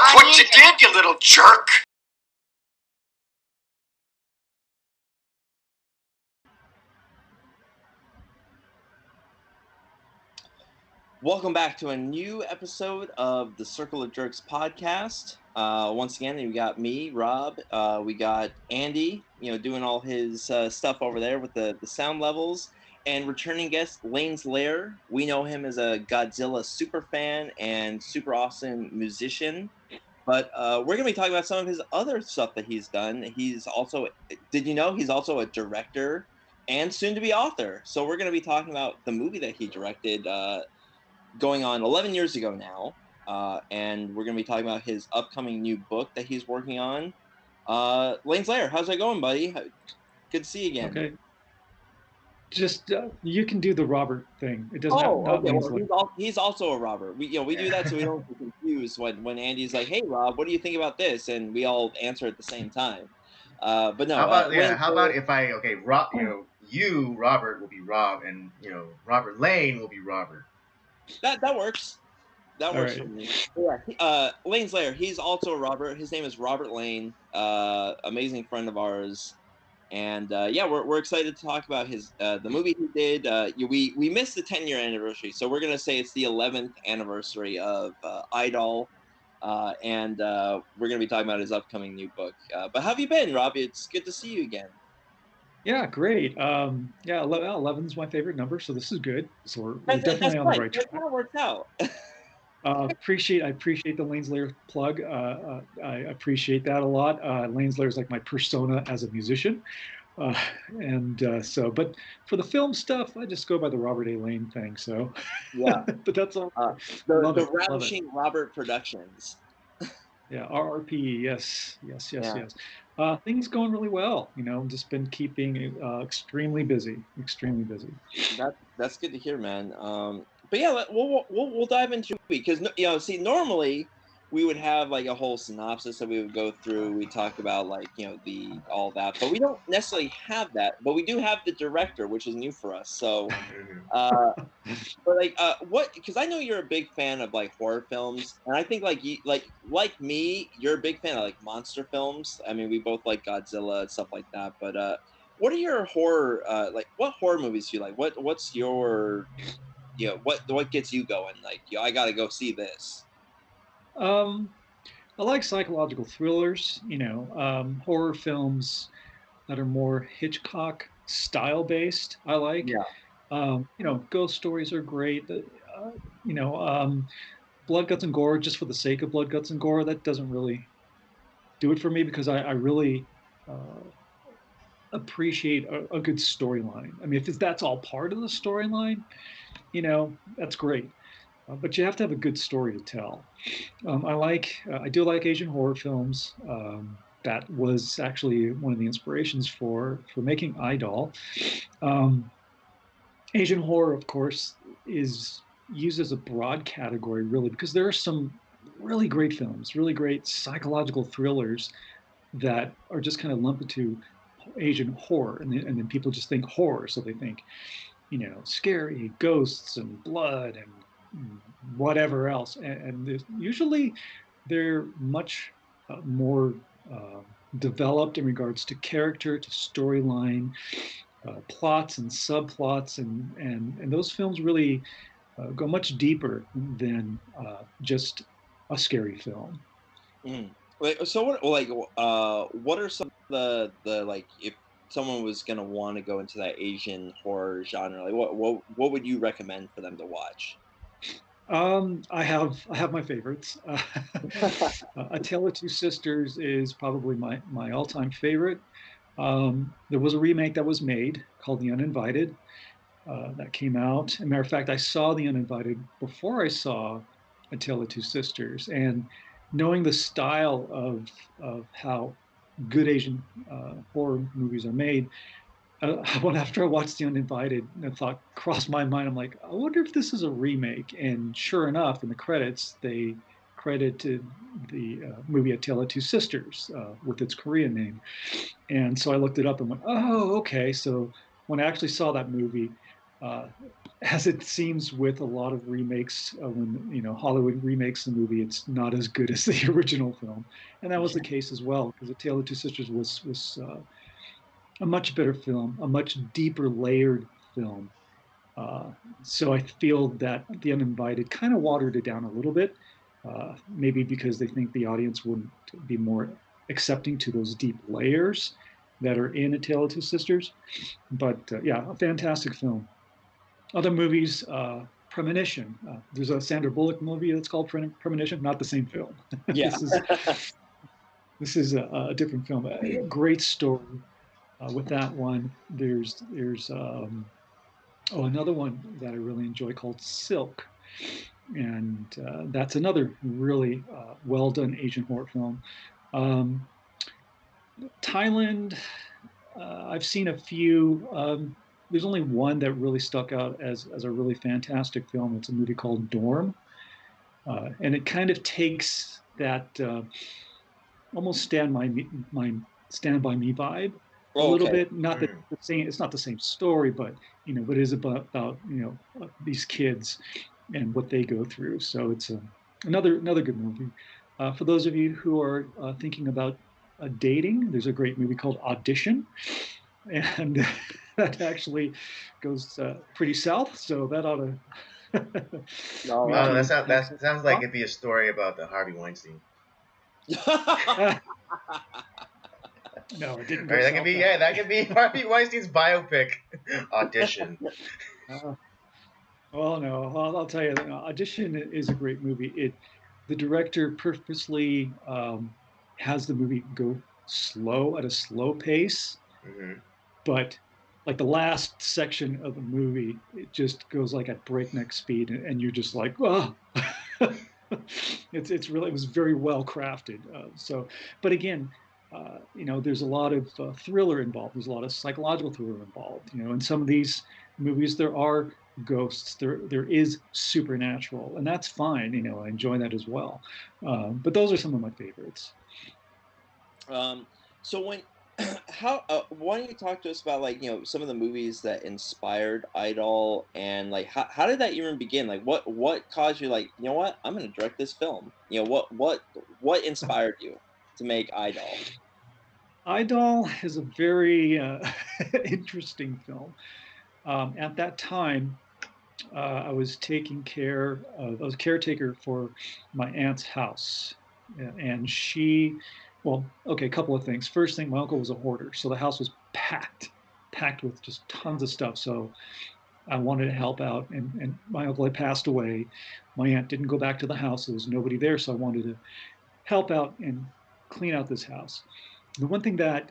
Look what you did, you little jerk! Welcome back to a new episode of the Circle of Jerks podcast. Once again, we got me, Rob. We got Andy, doing all his stuff over there with the sound levels. And returning guest, Lane's Lair. We know him as a Godzilla super fan and super awesome musician. But we're going to be talking about some of his other stuff that he's done. He's also, did you know, he's also a director and soon-to-be author. So we're going to be talking about the movie that he directed, going on 11 years ago now, and we're going to be talking about his upcoming new book that he's working on. Lane's Lair, how's that going, buddy? Good to see you again. Okay. Just you can do the Robert thing. It doesn't have not okay. Lane's Lair. He's also a Robert. We do that so we don't get confused when Andy's like, "Hey, Rob, what do you think about this?" and we all answer at the same time. But no. How about if I Rob, you Robert will be Rob, and Robert Lane will be Robert. That works. That works for me. Yeah. Lane's Lair. He's also a Robert. His name is Robert Lane. Amazing friend of ours. And we're excited to talk about his the movie he did. We missed the 10-year anniversary, so we're gonna say it's the 11th anniversary of Idol, and we're gonna be talking about his upcoming new book. But how have you been, Rob? It's good to see you again. Yeah, great. 11 is my favorite number, so this is good. So we're definitely on the right track. That kind of worked out. I appreciate the Lane's Lair plug. I appreciate that a lot. Lane's Lair is like my persona as a musician. But for the film stuff, I just go by the Robert A. Lane thing. So yeah, but that's all. The Ravishing Robert Productions. Yeah, RRP. Yes. Things going really well. Just been keeping extremely busy. That's good to hear, man. But yeah, we'll dive into it because normally we would have like a whole synopsis that we would go through. We talk about all that, but we don't necessarily have that. But we do have the director, which is new for us. So, what? Because I know you're a big fan of like horror films, and I think like me, you're a big fan of like monster films. I mean, we both like Godzilla and stuff like that. But what are your horror what horror movies do you like? What's your what gets you going? Like, I got to go see this. I like psychological thrillers, horror films that are more Hitchcock style based. I like, ghost stories are great. Blood, guts, and gore just for the sake of blood, guts, and gore. That doesn't really do it for me because I really appreciate a good storyline. I mean, if that's all part of the storyline, that's great. But you have to have a good story to tell. I do like Asian horror films. That was actually one of the inspirations for making Idol. Asian horror, of course, is used as a broad category, really, because there are some really great films, really great psychological thrillers that are just kind of lumped into Asian horror, and then people just think horror, so they think, scary ghosts and blood and whatever else. And usually they're much more developed in regards to character, to storyline, plots and subplots, and those films really go much deeper than just a scary film. So what are some of the like, if someone was gonna want to go into that Asian horror genre, like what would you recommend for them to watch? I have my favorites. A Tale of Two Sisters is probably my all-time favorite. There was a remake that was made called The Uninvited that came out. As a matter of fact, I saw The Uninvited before I saw A Tale of Two Sisters, and knowing the style of how good Asian horror movies are made, after I watched The Uninvited, a thought crossed my mind. I'm like, I wonder if this is a remake. And sure enough, in the credits, they credited the movie A Tale of Two Sisters with its Korean name. And so I looked it up and went, oh, okay. So when I actually saw that movie, as it seems with a lot of remakes, when Hollywood remakes the movie, it's not as good as the original film, and that was the case as well, because A Tale of Two Sisters was a much better film, a much deeper layered film. So I feel that The Uninvited kind of watered it down a little bit, maybe because they think the audience wouldn't be more accepting to those deep layers that are in A Tale of Two Sisters. But yeah, a fantastic film. Other movies, Premonition. There's a Sandra Bullock movie that's called Premonition, not the same film. Yeah. This is a different film. A great story with that one. There's another one that I really enjoy called Silk, and that's another really well done Asian horror film. Um, Thailand, I've seen a few. There's only one that really stuck out as a really fantastic film. It's a movie called Dorm, and it kind of takes that almost Stand by Me vibe a little Okay. bit. Not that the same. It's not the same story, but but it is about these kids and what they go through. So it's another good movie. For those of you who are thinking about dating, there's a great movie called Audition, and that actually goes pretty south. So that ought to. All Oh, right. that sounds like it'd be a story about the Harvey Weinstein. No, it didn't All go right, south. that could be Harvey Weinstein's biopic, Audition. Well, no, I'll tell you, Audition is a great movie. The director purposely has the movie go slow at a slow pace, Mm-hmm. but like the last section of the movie, it just goes like at breakneck speed, and you're just like, oh. It was very well crafted. But again, there's a lot of thriller involved. There's a lot of psychological thriller involved. In some of these movies, there are ghosts. There is supernatural, and that's fine. I enjoy that as well. But those are some of my favorites. So when why don't you talk to us about some of the movies that inspired Idol, and how did that even begin? What caused you you know what, I'm going to direct this film? What inspired you to make Idol? Idol is a very interesting film. At that time, I was I was caretaker for my aunt's house, and a couple of things. First thing, my uncle was a hoarder, so the house was packed with just tons of stuff. So I wanted to help out, and my uncle had passed away. My aunt didn't go back to the house; there was nobody there, so I wanted to help out and clean out this house. The one thing that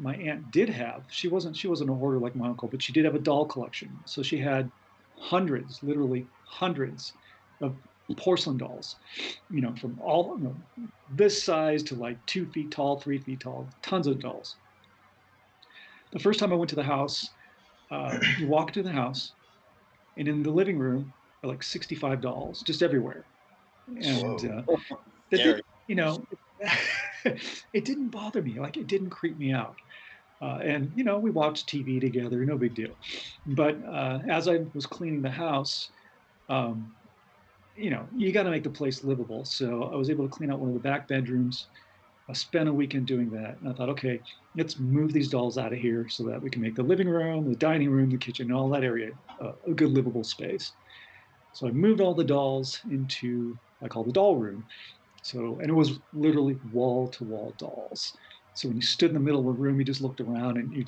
my aunt did have, she wasn't a hoarder like my uncle, but she did have a doll collection. So she had hundreds, literally hundreds of porcelain dolls, from all this size to like 2 feet tall, 3 feet tall, tons of dolls. The first time I went to the house, you walk into the house, and in the living room are like 65 dolls just everywhere, and Scary. it didn't bother me. Like, it didn't creep me out. And we watched TV together, no big deal. But as I was cleaning the house, um, you got to make the place livable. So I was able to clean out one of the back bedrooms. I spent a weekend doing that, and I thought, okay, let's move these dolls out of here so that we can make the living room, the dining room, the kitchen, all that area a good livable space. So I moved all the dolls into I call the doll room. And it was literally wall to wall dolls. So when you stood in the middle of the room, you just looked around and you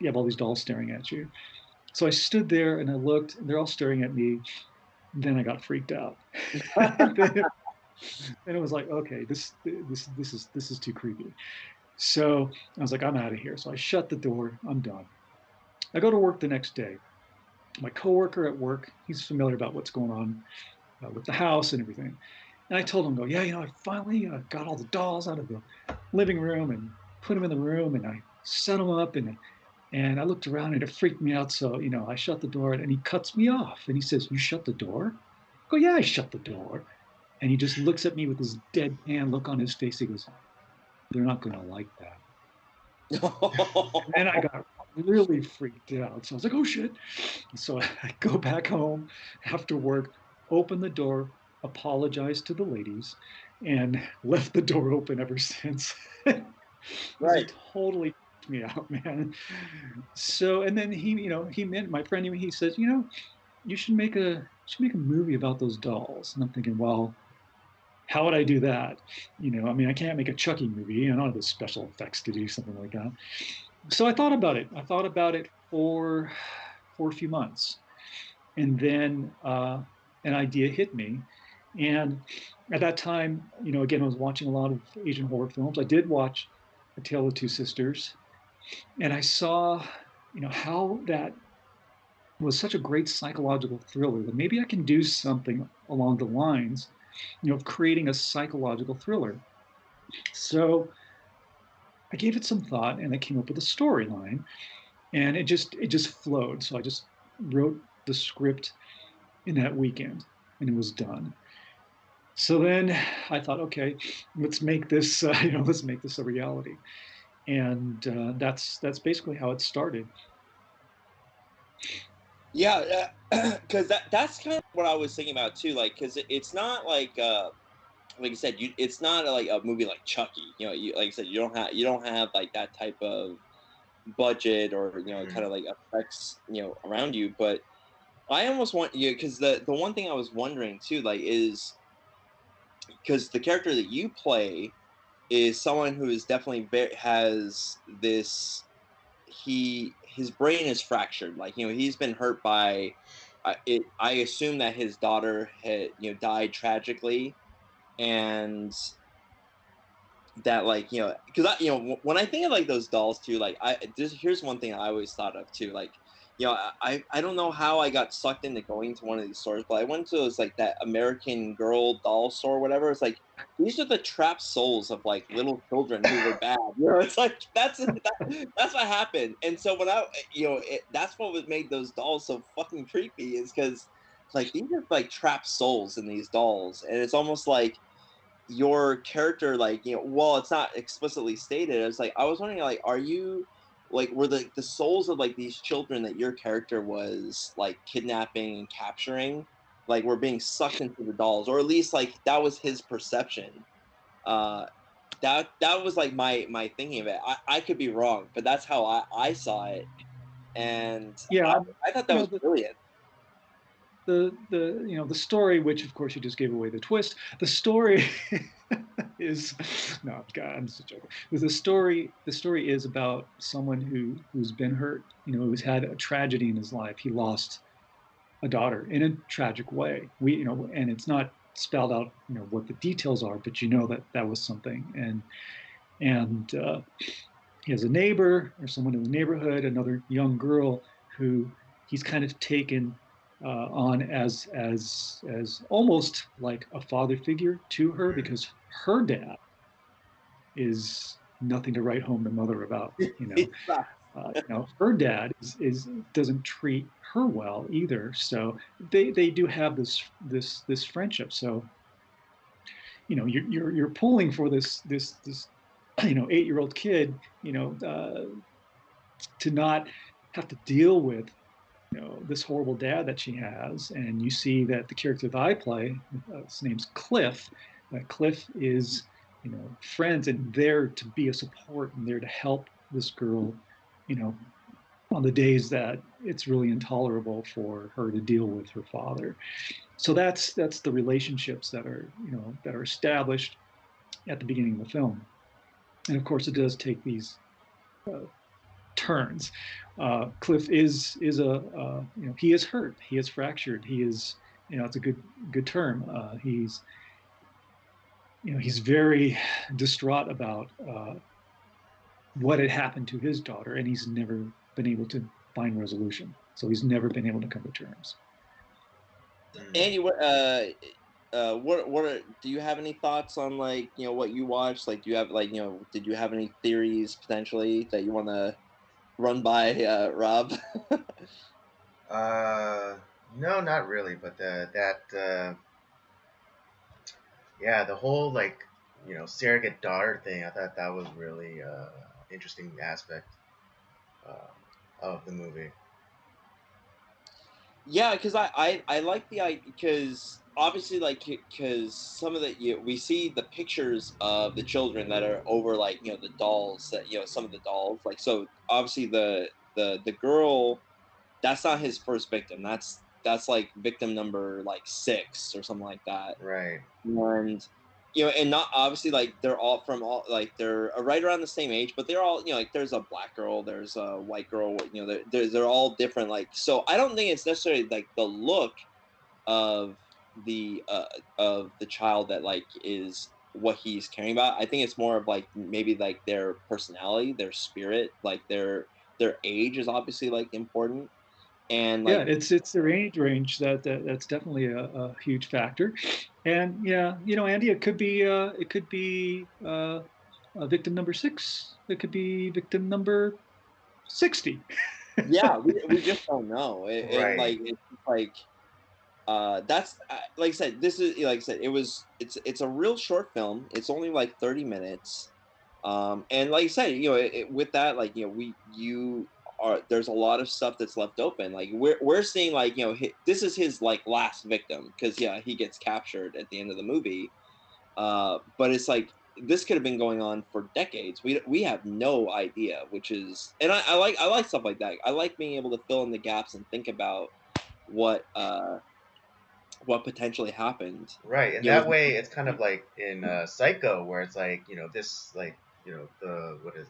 have all these dolls staring at you. So I stood there and I looked, and they're all staring at me. Then I got freaked out. then it was like, okay, this is too creepy. So I was like, I'm out of here. So I shut the door. I'm done. I go to work the next day. My coworker at work, he's familiar about what's going on with the house and everything. And I told him, yeah, I finally got all the dolls out of the living room and put them in the room, and I set them up, and I looked around and it freaked me out. So, I shut the door, and he cuts me off and he says, "You shut the door?" I go, "Yeah, I shut the door." And he just looks at me with this deadpan look on his face. He goes, "They're not going to like that." And really freaked out. So I was like, oh shit. So I go back home after work, open the door, apologize to the ladies, and left the door open ever since. Because Right. it totally freaked me out, man. So, and then he meant my friend, he says, you should make a movie about those dolls. And I'm thinking, well, how would I do that? I mean, I can't make a Chucky movie. I don't have the special effects to do something like that. So I thought about it. I thought about it for a few months, and then an idea hit me. And at that time, again, I was watching a lot of Asian horror films. I did watch A Tale of Two Sisters, and I saw, how that was such a great psychological thriller that maybe I can do something along the lines, of creating a psychological thriller. So I gave it some thought, and I came up with a storyline, and it just flowed. So I just wrote the script in that weekend, and it was done. So then I thought, okay, let's make this, let's make this a reality, and that's basically how it started. Yeah, because that's kind of what I was thinking about too. Like, because it's not like I said, it's not like a movie like Chucky. Like I said, you don't have like that type of budget or kind of like effects around you. But I almost want you because the one thing I was wondering too, like, is because the character that you play is someone who is definitely has this his brain is fractured. Like he's been hurt by I assume that his daughter had died tragically, and that like because when I think of like those dolls too, like here's one thing I always thought of too, like I don't know how I got sucked into going to one of these stores, but I went to this like that American Girl doll store or whatever. It's like these are the trapped souls of like little children who were bad. It's like that's what happened. And so when that's what was made those dolls so fucking creepy, is because like these are like trapped souls in these dolls, and it's almost like your character, like well, it's not explicitly stated. It's like I was wondering, like, are you like were the souls of like these children that your character was like kidnapping and capturing, like were being sucked into the dolls, or at least like that was his perception. uh that was like my thinking of it. I could be wrong, but that's how I saw it. And Yeah, I thought that you know was the brilliant. the story, which of course you just gave away the twist. The story is no, God, I'm just joking. The story is about someone who's been hurt. Who's had a tragedy in his life. He lost a daughter in a tragic way. And it's not spelled out, what the details are, but that that was something. And he has a neighbor or someone in the neighborhood, another young girl who he's kind of taken on as almost like a father figure to her, because her dad is nothing to write home to mother about. Her dad is doesn't treat her well either. So they do have this friendship. So you're pulling for this 8-year-old kid, to not have to deal with this horrible dad that she has. And you see that the character that I play, his name's Cliff. Cliff is friends and there to be a support and there to help this girl, you know on the days that it's really intolerable for her to deal with her father. So that's the relationships that are established at the beginning of the film. And of course, it does take these uh, turns. Cliff is he is hurt, he is fractured, he is it's a good term. He's very distraught about what had happened to his daughter, and he's never been able to find resolution. So he's never been able to come to terms. Andy, do you have any thoughts on like what you watched? Like, do you have like did you have any theories potentially that you want to run by Rob? Uh, no, not really. But yeah, the whole like surrogate daughter thing. I thought that was really interesting aspect. of the movie. Yeah, because I like the idea, because obviously, like, because some of the, we see the pictures of the children that are over, like, the dolls, that, some of the dolls, like, so obviously the girl, that's not his first victim. That's like victim number like 6 or something like that. Right. And and not obviously, like, they're all from all, like, they're right around the same age, but they're all, like, there's a black girl, there's a white girl, they're all different, like, so I don't think it's necessarily like the look of the child that, like, is what he's caring about. I think it's more of like maybe like their personality, their spirit, like their age is obviously like important, and Yeah, like, it's their age range that's definitely a huge factor. And yeah, Andy, it could be victim number 6. It could be victim number 60. yeah, we just don't know. And Right. like, it's like, that's, like I said, this is, like I said, it's a real short film. It's only like 30 minutes. And like I said, with that, like, you are, there's a lot of stuff that's left open. Like, we're seeing, like, this is his like last victim, because yeah, he gets captured at the end of the movie. But it's like, this could have been going on for decades. We have no idea, which is, and I like stuff like that. I like being able to fill in the gaps and think about what uh what potentially happened. Right. And You know, that way, it's kind of like in Psycho, where it's like, this, like, the what is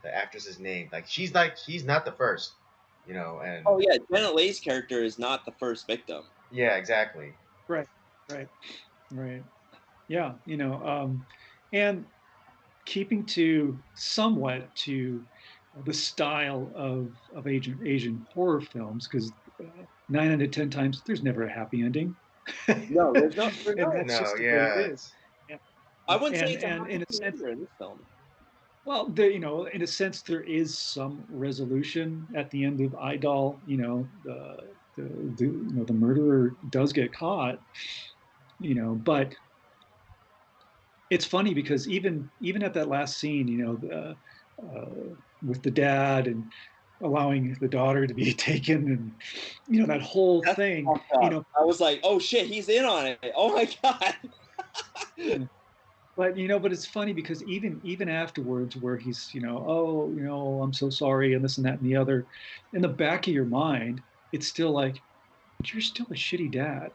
the actress's name? Like, he's not the first, and oh yeah, Janet Leigh's character is not the first victim. yeah, exactly. Right, right, right. Yeah, and keeping to somewhat to the style of Asian horror films, because 9 out of 10 times there's never a happy ending, No, there's and no. that's No, just the way it yeah, is. it's Yeah. I wouldn't say And it's a and happy in a sense, ending in this film. well, in a sense, there is some resolution at the end of Idol. The murderer does get caught. But it's funny because even at that last scene, with the dad and allowing the daughter to be taken, and that whole That's thing, fucked up. I was like, oh shit, he's in on it. Oh my god. but it's funny because even afterwards, where he's, oh, I'm so sorry, and this and that and the other, in the back of your mind, it's still like, but you're still a shitty dad.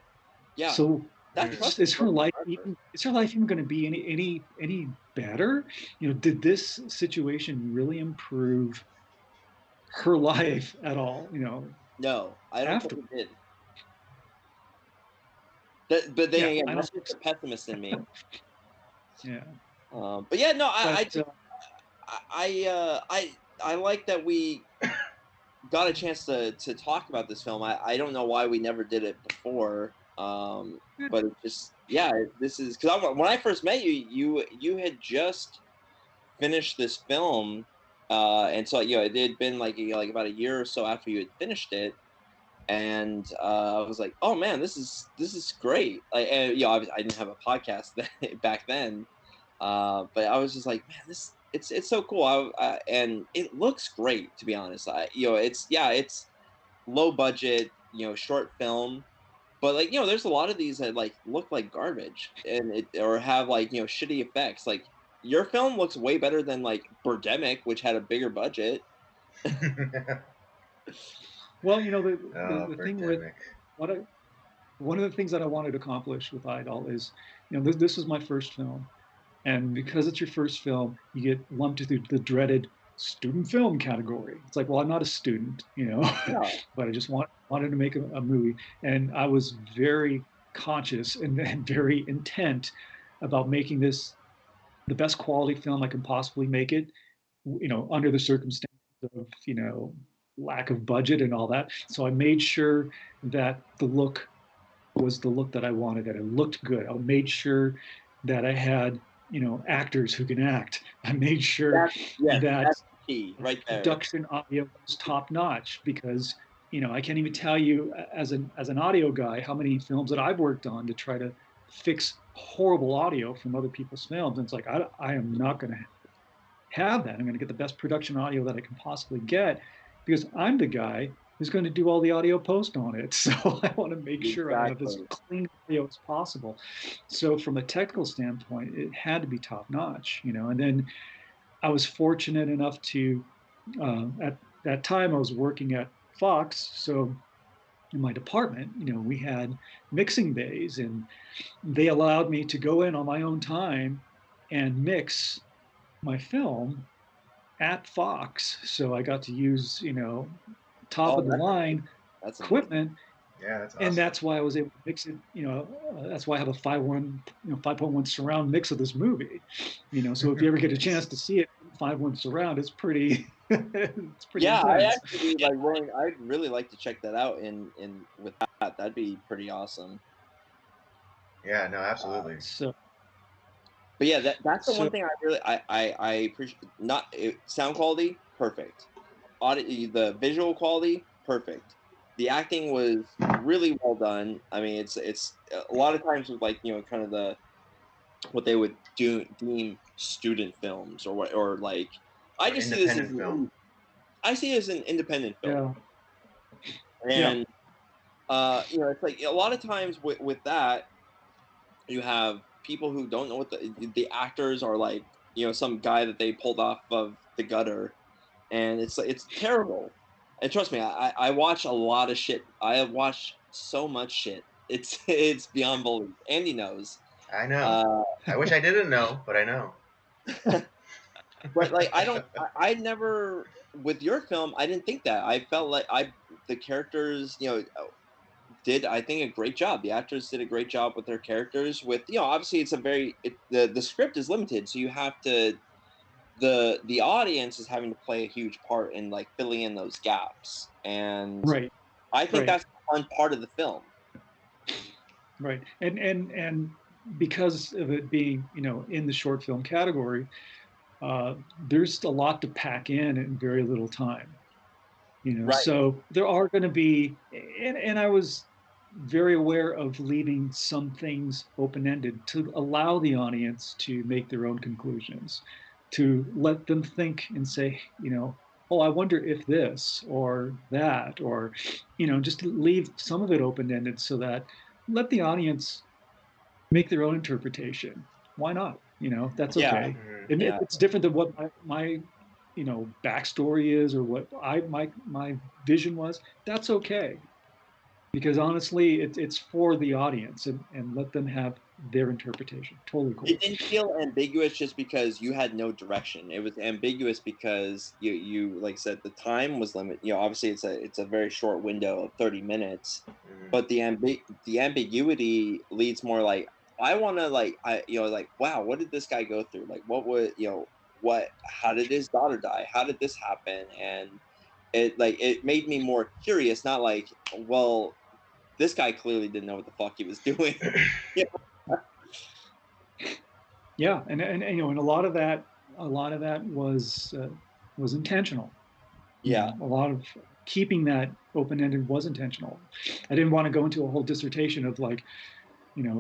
Yeah, So that mm, trust is broken forever. is her life even going to be any better? Did this situation really improve her life at all? No, I don't think After, it did. But then yeah, again, I don't that's think just the so. pessimist in me. Yeah, But yeah, no, I but just, I like that we got a chance to talk about this film. I don't know why we never did it before. But it just, yeah, this is because when I first met you, you had just finished this film, and so it had been like, like about a year or so after you had finished it, and I was like, oh man, this is great. Like, and, obviously I didn't have a podcast back then, but I was just like, man, it's so cool. And it looks great, to be honest. It's low budget, short film, but like, there's a lot of these that like look like garbage, and it, or have like, shitty effects. Like, your film looks way better than like Birdemic, which had a bigger budget. well, oh, the thing with Birdemic. what I one of the things that I wanted to accomplish with Idol is, this is my first film. And because it's your first film, you get lumped into the dreaded student film category. It's like, well, I'm not a student, Yeah, but I just wanted to make a movie. And I was very conscious and very intent about making this the best quality film I can possibly make it, under the circumstances of, lack of budget and all that. So I made sure that the look was the look that I wanted, that it looked good. I made sure that I had, actors who can act. I made sure yes, that that's the key right there. production audio was top notch, because, I can't even tell you, as an audio guy, how many films that I've worked on to try to fix horrible audio from other people's films. And it's like, I am not going to have that. I'm going to get the best production audio that I can possibly get. because I'm the guy who's going to do all the audio post on it. So I want to make sure I have as Exactly. clean audio as possible. So from a technical standpoint, it had to be top notch, And then I was fortunate enough to, at that time, I was working at Fox. So in my department, we had mixing bays, and they allowed me to go in on my own time and mix my film at Fox. So I got to use, top Oh, of the line that's amazing. equipment. Yeah, that's awesome. And that's why I was able to mix it. That's why I have a 5.1 surround mix of this movie. So if you ever get a chance to see it, 5.1 surround, it's pretty, it's pretty Yeah, I intense. actually like rolling. I'd really like to check that out. In with that, that'd be pretty awesome. Yeah, no, absolutely. But yeah, that's the So one thing I really I appreciate. Not sound quality, perfect. The visual quality, perfect. The acting was really well done. I mean, it's a lot of times with like kind of the what they would deem student films or what or like I Or just see this as independent film. I see it as an independent film, yeah, and it's like a lot of times with that you have people who don't know what the actors are like, some guy that they pulled off of the gutter, and it's terrible. And trust me, I watch a lot of shit. I have watched so much shit. It's it's beyond belief. Andy knows. I know. Uh, I wish I didn't know, but I know. but like I never with your film I didn't think that. I felt like the characters, did I think a great job. The actors did a great job with their characters. With obviously it's a the script is limited, so you have to the audience is having to play a huge part in like filling in those gaps, and right, I think right, that's the fun part of the film. right. And because of it being, in the short film category, there's a lot to pack in very little time. Right. So there are going to be, and I was very aware of leaving some things open-ended to allow the audience to make their own conclusions, to let them think and say, oh, I wonder if this or that, or, just to leave some of it open-ended so that let the audience make their own interpretation. Why not? That's Yeah. okay. Mhm. And if Yeah. it's different than what my backstory is or what my vision was, that's okay. Because honestly, it's for the audience, and let them have their interpretation. Totally cool. It didn't feel ambiguous just because you had no direction. It was ambiguous because you like I said the time was limited. Obviously it's a very short window of 30 minutes, Mhm. but the ambiguity leads more like I want to like like wow, what did this guy go through? Like what would what how did his daughter die? How did this happen? And it made me more curious, not like well this guy clearly didn't know what the fuck he was doing. Yeah. Yeah, and and a lot of that was intentional. Yeah. A lot of keeping that open ended was intentional. I didn't want to go into a whole dissertation of like,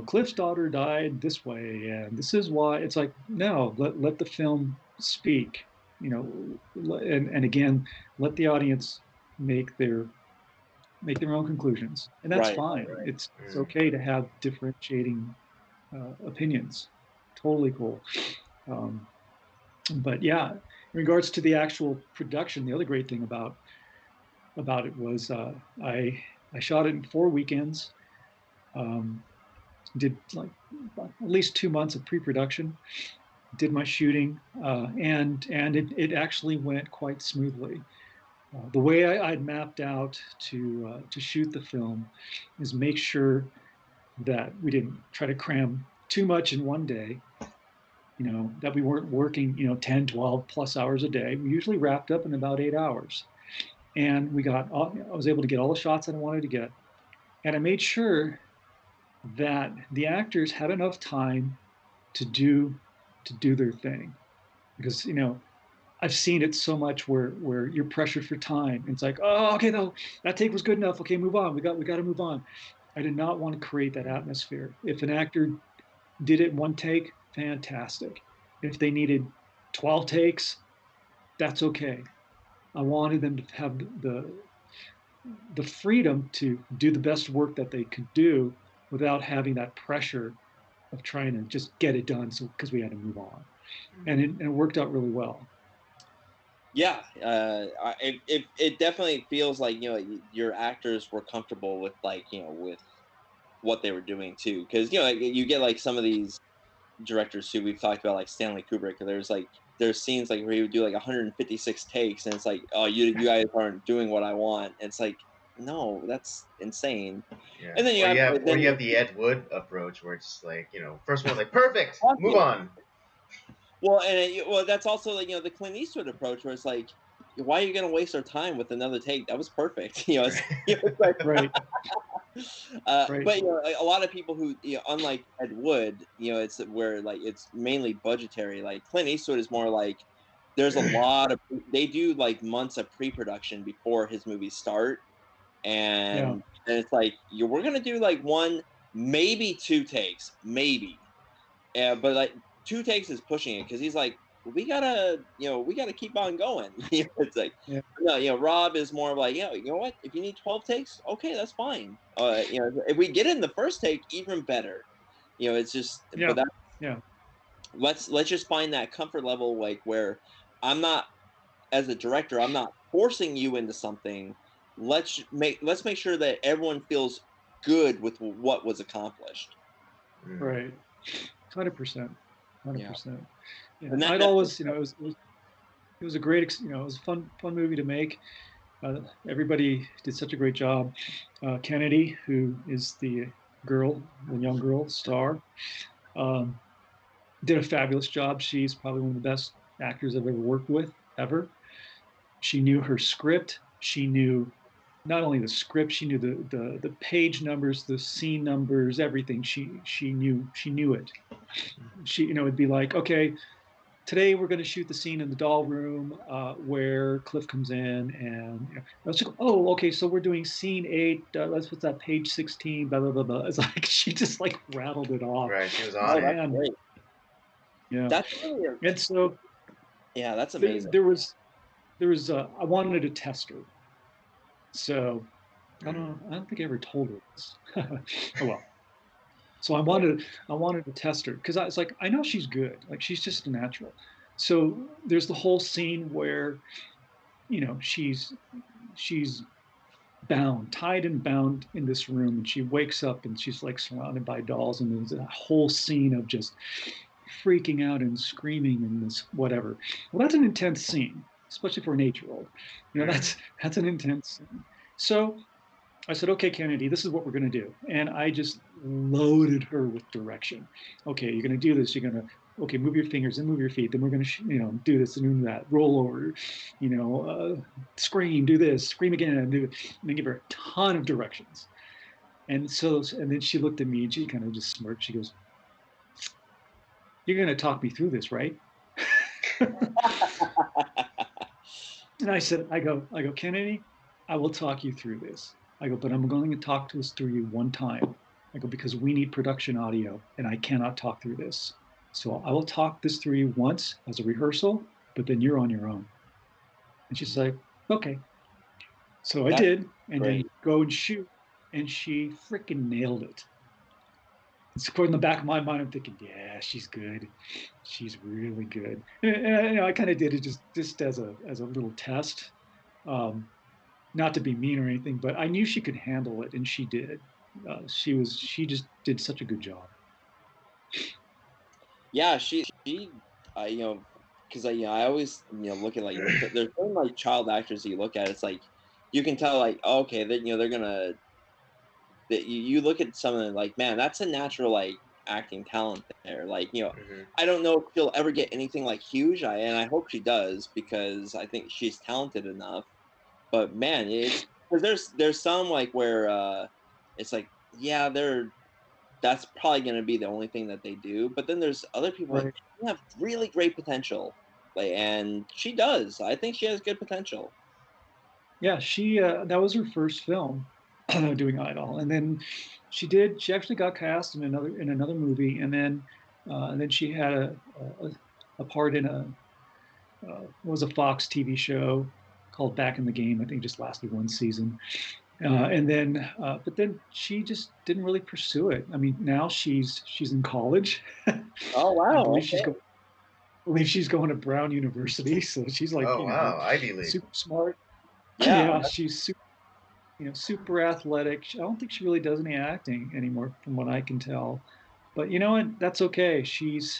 Cliff's daughter died this way, and this is why. It's like, no, let the film speak, and again, let the audience make their own conclusions, and that's Right. fine. Right. It's Mhm. okay to have differentiating opinions. Totally cool. Um, but yeah, in regards to the actual production, the other great thing about it was I shot it in 4 weekends. Um, did like at least 2 months of pre-production. Did my shooting, and it actually went quite smoothly. The way I'd mapped out to shoot the film is make sure that we didn't try to cram too much in one day. That we weren't working 10, 12 plus hours a day. We usually wrapped up in about 8 hours, and I was able to get all the shots that I wanted to get, and I made sure that the actors had enough time to do their thing, because I've seen it so much where you're pressured for time. It's like, oh, okay, though that take was good enough. Okay, move on. We got to move on. I did not want to create that atmosphere. If an actor did it in one take, fantastic. If they needed 12 takes, that's okay. I wanted them to have the freedom to do the best work that they could do without having that pressure of trying to just get it done. So because we had to move on, and it worked out really well. Yeah, it definitely feels like your actors were comfortable with with what they were doing too, because like, you get like some of these directors who we've talked about, like Stanley Kubrick. There's scenes like where he would do like 156 takes, and it's like, oh, you guys aren't doing what I want. And it's like, no, that's insane. Yeah. And then you have Or you then have the Ed Wood approach where it's like, first one's like perfect, move you, on. well, and that's also like the Clint Eastwood approach, where it's like, why are you going to waste our time with another take? That was perfect. It's like, Right. But like, a lot of people who, unlike Ed Wood, it's where like it's mainly budgetary. Like Clint Eastwood is more like there's a lot of they do like months of pre-production before his movies start, and it's like we're gonna do like one, maybe two takes, maybe, but like two takes is pushing it because he's like, we gotta keep on going. It's like, no, Rob is more of like, you know what? If you need 12 takes, okay, that's fine. If we get it in the first take, even better. It's just, but that let's just find that comfort level, like where I'm not, as a director, I'm not forcing you into something. Let's make sure that everyone feels good with what was accomplished. Right. 100%. 100%. And I'd always, it was a great, it was a fun movie to make. Everybody did such a great job. Kennedy, who is the young girl star, did a fabulous job. She's probably one of the best actors I've ever worked with, ever. She knew her script. She knew not only the script, she knew the page numbers, the scene numbers, everything. She knew it. It'd be like, okay, today we're going to shoot the scene in the doll room where Cliff comes in, and I was like, oh, okay, so we're doing scene 8. Let's put that page 16. Blah blah blah blah. It's like she just like rattled it off. Right, she was on it. That's great. Yeah, that's really and so yeah, that's amazing. There was I wanted to test her, so I don't think I ever told her this. Oh well. So I wanted to test her because I was like, I know she's good. Like she's just a natural. So there's the whole scene where, she's tied and bound in this room, and she wakes up and she's like surrounded by dolls, and there's a whole scene of just freaking out and screaming and this whatever. Well, that's an intense scene, especially for an 8-year-old. That's an intense scene. So I said, okay, Kennedy, this is what we're going to do. And I just loaded her with direction. Okay, you're going to do this. You're going to, okay, move your fingers and move your feet. Then we're going to, do this and do that. Roll over, scream, do this, scream again, and do it. And then give her a ton of directions. And then she looked at me and she kind of just smirked. She goes, you're going to talk me through this, right? And I go, Kennedy, I will talk you through this. I go, but I'm going to talk this through you one time. I go, because we need production audio and I cannot talk through this. So I will talk this through you once as a rehearsal, but then you're on your own. And she's like, okay. So I did, and then go and shoot, and she freaking nailed it. It's in the back of my mind, I'm thinking, yeah, she's good. She's really good. And I kind of did it just as a little test. Not to be mean or anything, but I knew she could handle it, and she did. She just did such a good job. Yeah, she because I always look at like there's certain like child actors that you look at, it's like you can tell like, okay, that they're gonna that you look at some of them like, man, that's a natural like acting talent there. Like I don't know if she'll ever get anything like huge, and I hope she does because I think she's talented enough. But man, it's because there's some like where it's like, yeah, that's probably going to be the only thing that they do. But then there's other people like have really great potential, like, and she does. I think she has good potential. Yeah, she that was her first film doing Idol, and then she actually got cast in another movie, and then she had a part in was a Fox TV show. called Back in the Game. I think it just lasted one season. But then she just didn't really pursue it. I mean, now she's in college. Oh I wow. believe Okay. she's going to Brown University, so she's like, Oh wow, Ivy League. super smart. Yeah. Yeah, she's super, super athletic. I don't think she really does any acting anymore, from what I can tell. But you know what? That's okay. She's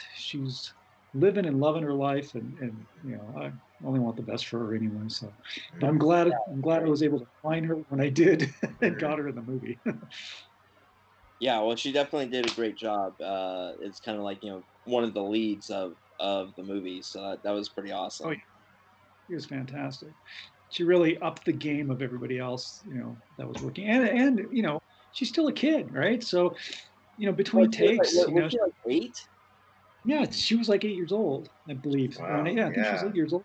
living and loving her life, and I only want the best for her anyway. So, but I'm glad I was able to find her when I did and got her in the movie. Yeah, well, she definitely did a great job. It's kind of like one of the leads of the movie, so that was pretty Oh yeah, awesome. she was fantastic. She really upped the game of everybody else, that was working. And she's still a kid, right? So, Well, between she was like, takes, was she like 8? yeah, she was like 8 years old, I believe. Around Wow, yeah, I think she was yeah, 8 years old.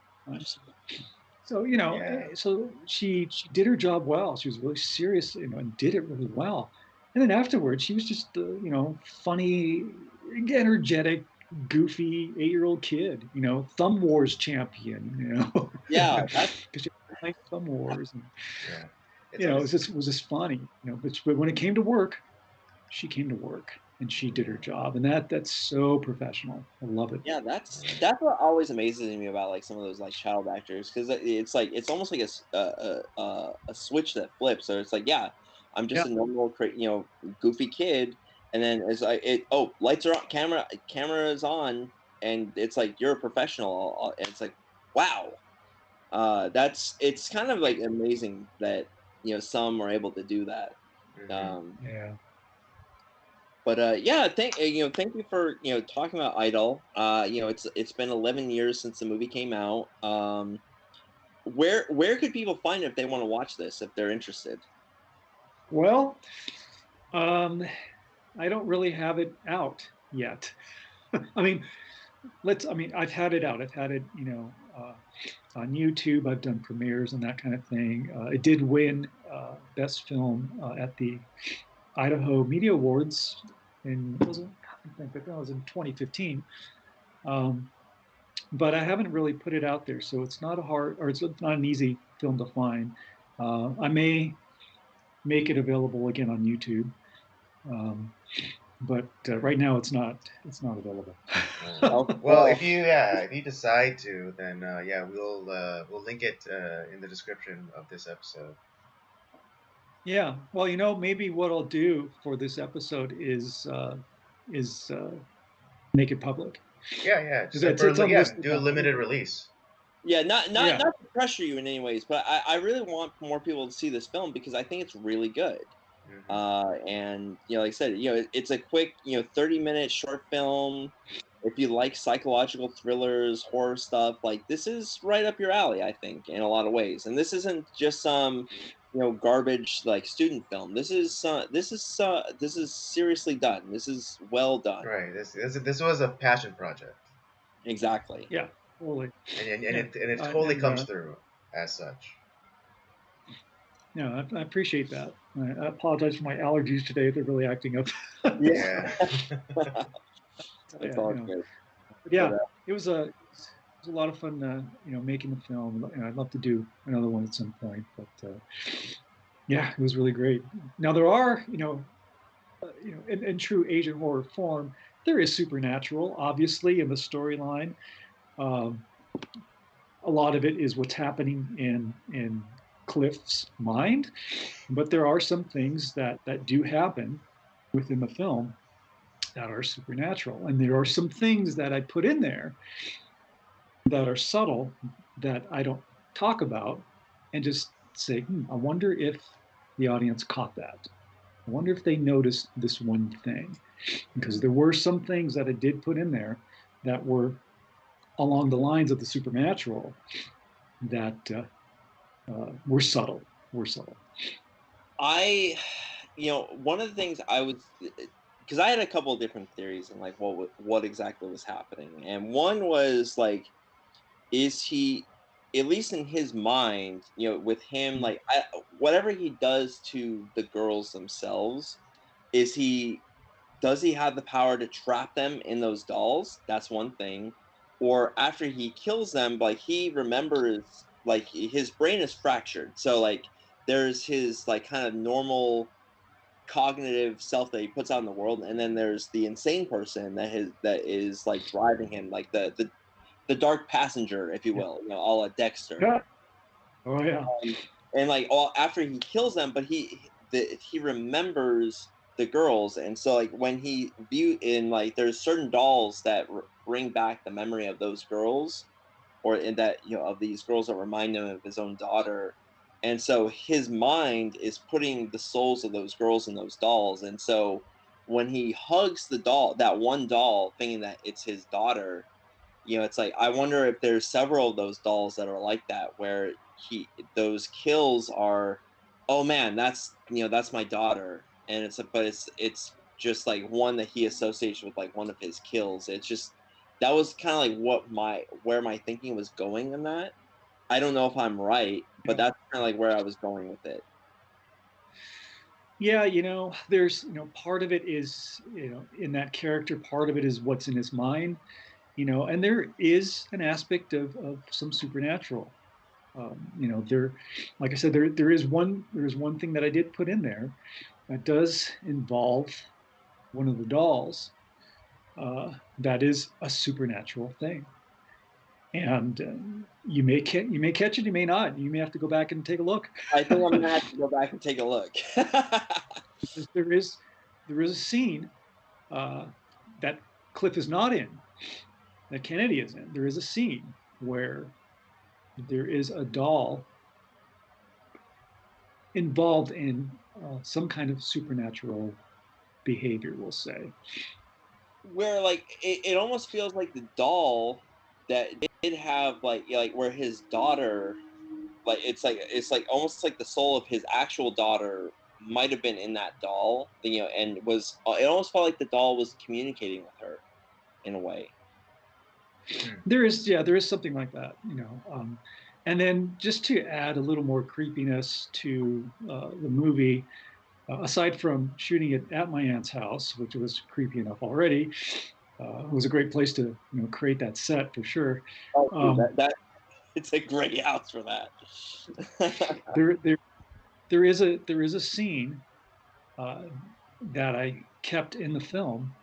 So yeah. so she did her job well. She was really serious, and did it really well. And then afterwards, she was just funny, energetic, goofy 8-year-old kid. Thumb Wars champion. Yeah, Because she played Thumb Wars, and Yeah. It's it always was just funny. But when it came to work, she came to work and she did her job, and that's so professional. I love it. yeah. That's what always amazes me about like some of those like child actors, because it's like it's almost like a switch that flips. So it's like, yeah, I'm just Yeah, a normal goofy kid, and then it's like lights are on, camera is on, and it's like you're a professional, and it's like, wow. It's kind of like amazing that some are able to do that. Um, yeah. but yeah, thank you for talking about Idol. It's been 11 years since the movie came out. Where could people find it if they want to watch this, if they're interested? Well, um, I don't really have it out yet. I mean, I've had it out. I've had it, on YouTube. I've done premieres and that kind of thing. It did win best film at the Idaho Media Awards I think that was in 2015. Um, but I haven't really put it out there, so it's not it's not an easy film to find. I may make it available again on YouTube. Um, but right now it's not available. Oh, well, if you decide to, then yeah, we'll link it in the description of this episode. Yeah, well, maybe what I'll do for this episode is make it public, Yeah, yeah, because just it's yeah, unlisted do a now. limited release. yeah, not Yeah, to pressure you in any ways, but I really want more people to see this film because I think it's really good. Hmm. And like I said, it's a quick 30-minute short film. If you like psychological thrillers, horror stuff, like this is right up your alley, I think, in a lot of ways. And this isn't just some garbage like student film. This is seriously done. This is well done. Right. This was a passion project, Exactly. yeah, totally. and Yeah, it totally and comes through as such. yeah, I appreciate that. I apologize for my allergies today; they're really acting up. Yeah. Yeah. It's Yeah, all good. but But yeah, it was a lot of fun, making the film. And I'd love to do another one at some point. But yeah, it was really great. Now there are, in true Asian horror form, there is supernatural, obviously, in the storyline. Um, a lot of it is what's happening in Cliff's mind, but there are some things that do happen within the film that are supernatural, and there are some things that I put in there that are subtle that I don't talk about, and just say, I wonder if the audience caught that. I wonder if they noticed this one thing, because there were some things that I did put in there that were along the lines of the supernatural that were subtle. Were subtle. I, one of the things I was, because I had a couple of different theories on like what exactly was happening, and one was like, is he, at least in his mind, with him, like whatever he does to the girls themselves, is he does he have the power to trap them in those dolls? That's one thing. Or after he kills them, like he remembers like his brain is fractured. So like there's his like kind of normal cognitive self that he puts out in the world, and then there's the insane person that is like driving him, like the dark passenger, if you will, you know, all a Dexter. Yeah. Oh yeah. And like all after he kills them, but he remembers the girls, and so like when he view in like there's certain dolls that bring back the memory of those girls, or in that, you know, of these girls that remind him of his own daughter. And so his mind is putting the souls of those girls in those dolls. And so when he hugs the doll, that one doll, thinking that it's his daughter, you know, it's like I wonder if there's several of those dolls that are like that, where those kills are, oh man, that's, you know, that's my daughter, and it's just like one that he associates with like one of his kills. It's just that was kind of like where my thinking was going in that. I don't know if I'm right, but that's kind of like where I was going with it. Yeah, you know, there's, you know, part of it is, you know, in that character, part of it is what's in his mind, you know, and there is an aspect of some supernatural. You know, there, like I said, there is one thing that I did put in there that does involve one of the dolls. That is a supernatural thing, and you may catch it, you may not. You may have to go back and take a look. I think I'm gonna have to go back and take a look. there is there is a scene that Cliff is not in, that Kennedy is in. There is a scene where there is a doll involved in some kind of supernatural behavior, we'll say. Where like it almost feels like the doll that did have like where his daughter, like it's like almost like the soul of his actual daughter might have been in that doll, you know, and was it almost felt like the doll was communicating with her in a way. There is, yeah, there is something like that, you know. And then just to add a little more creepiness to the movie, aside from shooting it at my aunt's house, which was creepy enough already, it was a great place to, you know, create that set for sure. Oh, dude, that it's a great house for that. there, there, there is a scene uh, that I kept in the film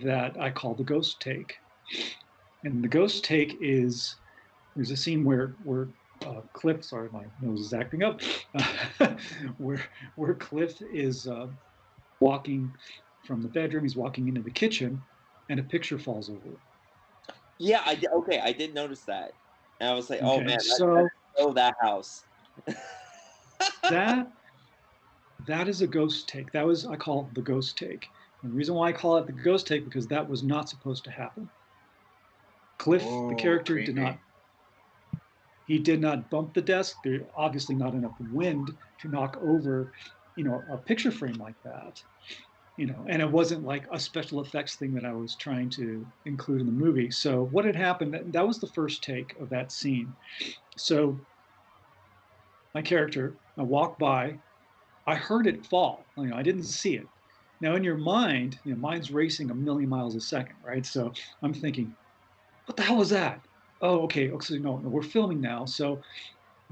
that I call the ghost take, and the ghost take is there's a scene where Cliff, sorry, my nose is acting up, where Cliff is walking from the bedroom, he's walking into the kitchen, and a picture falls over. Yeah, okay, I did notice that, and I was like, oh Okay, man, so that house. that is a ghost take. That was, I call the ghost take. And the reason why I call it the ghost take, because that was not supposed to happen. Cliff, the character, creepy. did not bump the desk. There's obviously not enough wind to knock over, you know, a picture frame like that. You know, and it wasn't like a special effects thing that I was trying to include in the movie. So what had happened, that was the first take of that scene. So my character, I walked by, I heard it fall. You know, I didn't see it. Now in your mind, you know, mine's racing a million miles a second, right? So I'm thinking, what the hell was that? Oh, okay. So no, we're filming now, so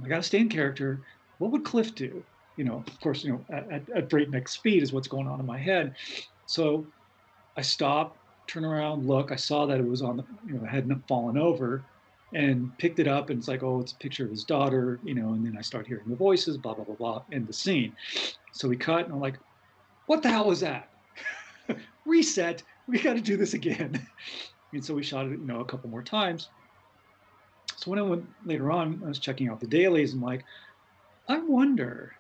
I got to stay in character. What would Cliff do? You know, of course, you know, at breakneck speed is what's going on in my head. So I stop, turn around, look. I saw that it was on the, you know, had fallen over, and picked it up. And it's like, oh, it's a picture of his daughter, you know. And then I start hearing the voices, blah blah blah blah, end the scene. So we cut, and I'm like, what the hell was that? Reset. We got to do this again. And so we shot it, you know, a couple more times. So when I went later on, I was checking out the dailies. I'm like, I wonder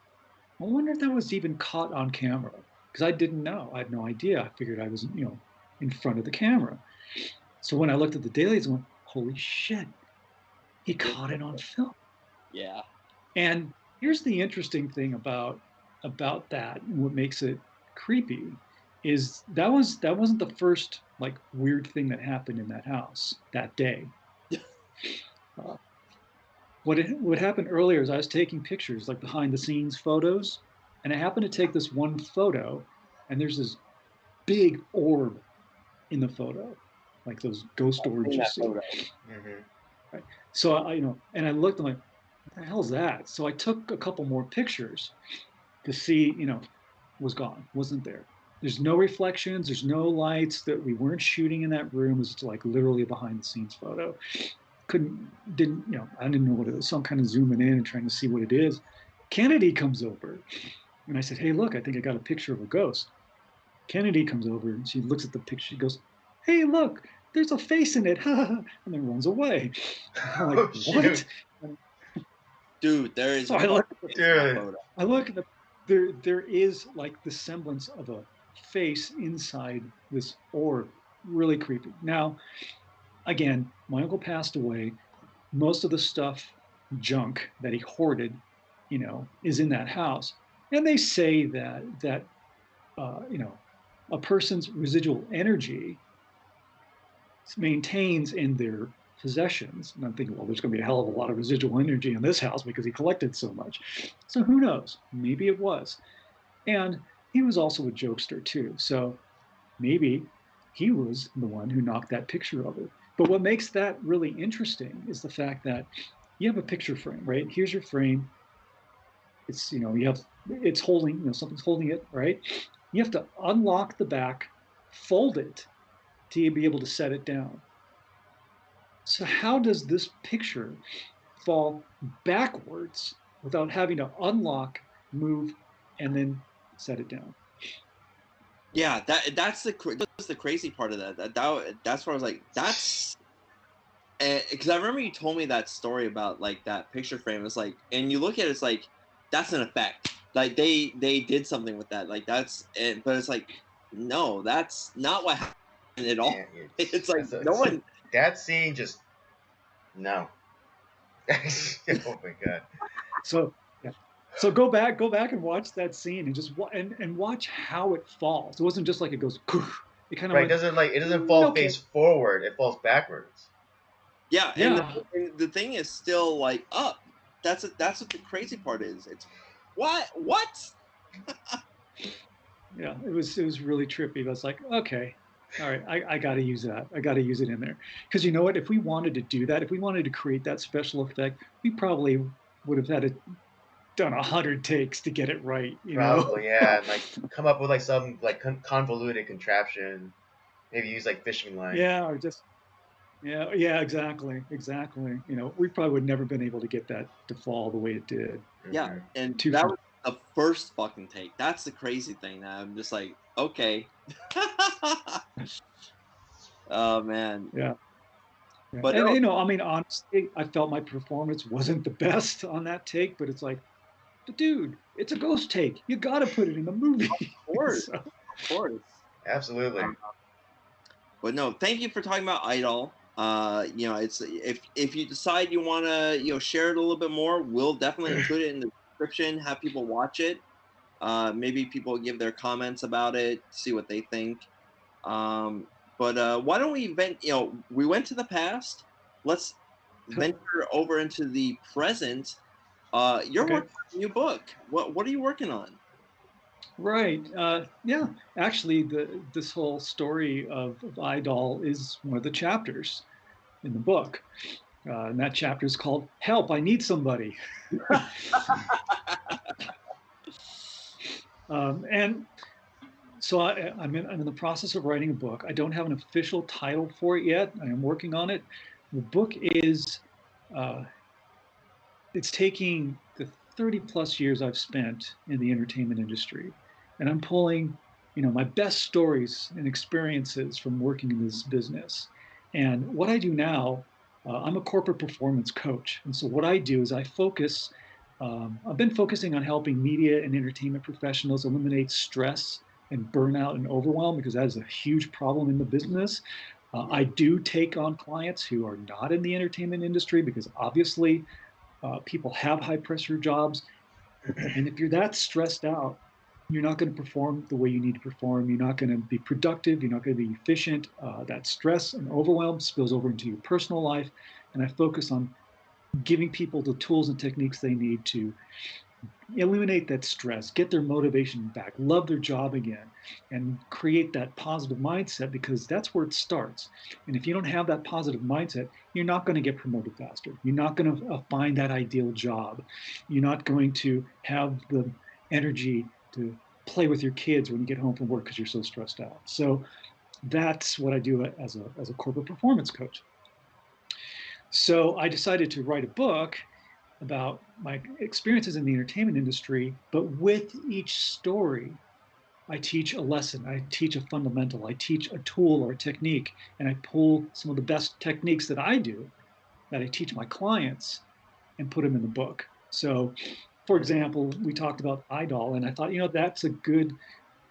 if that was even caught on camera, because I didn't know. I had no idea. I figured I was, you know, in front of the camera. So when I looked at the dailies, I went, holy shit, he caught it on film. Yeah. And here's the interesting thing about that, and what makes it creepy, is that wasn't the first like weird thing that happened in that house that day. What happened earlier is I was taking pictures, like behind the scenes photos, and I happened to take this one photo, and there's this big orb in the photo, like those ghost orbs you see. Mm-hmm. Right. So I, you know, and I looked, I'm like, what the hell's that? So I took a couple more pictures to see, was gone, wasn't there. There's no reflections, there's no lights, that we weren't shooting in that room. It was like literally a behind the scenes photo. I didn't know what it was. So I'm kind of zooming in and trying to see what it is. Kennedy comes over and I said, hey, look, I think I got a picture of a ghost. Kennedy comes over and she looks at the picture. She goes, hey, look, there's a face in it. And then runs away. I'm like, Oh, what? Dude, there is So I look, Dude. I look at there is like the semblance of a face inside this orb. Really creepy. Now, again, my uncle passed away. Most of the stuff, junk that he hoarded, is in that house. And they say that a person's residual energy maintains in their possessions. And I'm thinking, well, there's going to be a hell of a lot of residual energy in this house because he collected so much. So who knows? Maybe it was. And he was also a jokester too. So maybe he was the one who knocked that picture over. But what makes that really interesting is the fact that you have a picture frame, right? Here's your frame. It's, it's holding, something's holding it, right? You have to unlock the back, fold it to be able to set it down. So how does this picture fall backwards without having to unlock, move, and then set it down? Yeah, that's the crazy part of that's where I was like, that's because I remember you told me that story about like that picture frame. It's like, and you look at it, it's like that's an effect. Like they did something with that. Like that's it, but it's like no, that's not what happened at all. Yeah, It's like no one. That scene just no. Oh my god. So yeah. So go back and watch that scene and just and watch how it falls. It wasn't just like it goes. It kind of Right, it doesn't fall okay. face forward. It falls backwards. Yeah, Yeah. and the thing is still like up. That's what the crazy part is. It's what. Yeah, it was really trippy. But it's like, okay, all right, I got to use that. I got to use it in there because you know what? If we wanted to do that, if we wanted to create that special effect, we probably would have had it done 100 takes to get it right. Probably, yeah. And, like come up with like some like convoluted contraption. Maybe use like fishing line. Yeah, or just yeah, exactly. We probably would never been able to get that to fall the way it did. Yeah, and Too that far. was the first fucking take. That's the crazy thing. That I'm just like, okay. Oh man. Yeah. But And no, I mean, honestly, I felt my performance wasn't the best on that take, but it's like, but dude, it's a ghost take. You got to put it in the movie. of course, So, of course. Absolutely. But no, thank you for talking about Idol. It's if you decide you want to share it a little bit more, we'll definitely include it in the description. Have people watch it. Maybe people give their comments about it, see what they think. But why don't we we went to the past. Let's venture over into the present. You're okay. working on a new book. What are you working on? Right. Yeah. Actually, this whole story of Idol is one of the chapters in the book. And that chapter is called "Help! I Need Somebody." And so I'm in the process of writing a book. I don't have an official title for it yet. I am working on it. The book is uh, it's taking the 30 plus years I've spent in the entertainment industry, and I'm pulling, my best stories and experiences from working in this business. And what I do now, I'm a corporate performance coach, and so what I do is I focus. I've been focusing on helping media and entertainment professionals eliminate stress and burnout and overwhelm because that is a huge problem in the business. I do take on clients who are not in the entertainment industry because obviously people have high pressure jobs. And if you're that stressed out, you're not going to perform the way you need to perform. You're not going to be productive. You're not going to be efficient. That stress and overwhelm spills over into your personal life. And I focus on giving people the tools and techniques they need to eliminate that stress, get their motivation back, love their job again, and create that positive mindset, because that's where it starts. And if you don't have that positive mindset, you're not going to get promoted faster. You're not going to find that ideal job. You're not going to have the energy to play with your kids when you get home from work because you're so stressed out. So that's what I do as a corporate performance coach. So I decided to write a book about my experiences in the entertainment industry, but with each story, I teach a lesson, I teach a fundamental, I teach a tool or a technique, and I pull some of the best techniques that I do, that I teach my clients, and put them in the book. So, for example, we talked about Idol, and I thought, that's a good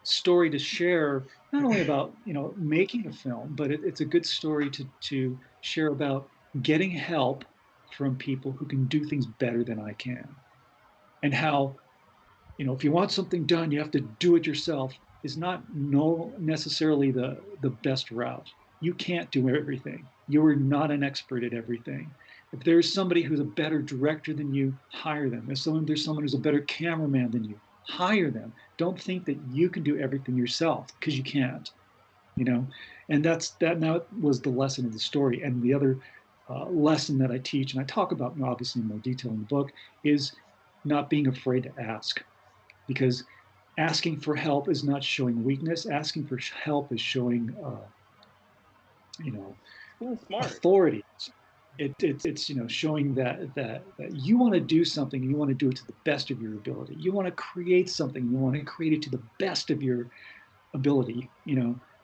story to share, not only about making a film, but it's a good story to share about getting help from people who can do things better than I can, and how if you want something done, you have to do it yourself is not no necessarily the best route. You can't do everything. You are not an expert at everything. If there's somebody who's a better director than you, hire them. If there's someone who's a better cameraman than you, hire them. Don't think that you can do everything yourself, because you can't. And that now was the lesson of the story. And the other lesson that I teach, and I talk about obviously in more detail in the book, is not being afraid to ask, because asking for help is not showing weakness. Asking for help is showing, Smart. authority. It's showing that you want to do something, and you want to do it to the best of your ability. You want to create something, you want to create it to the best of your ability.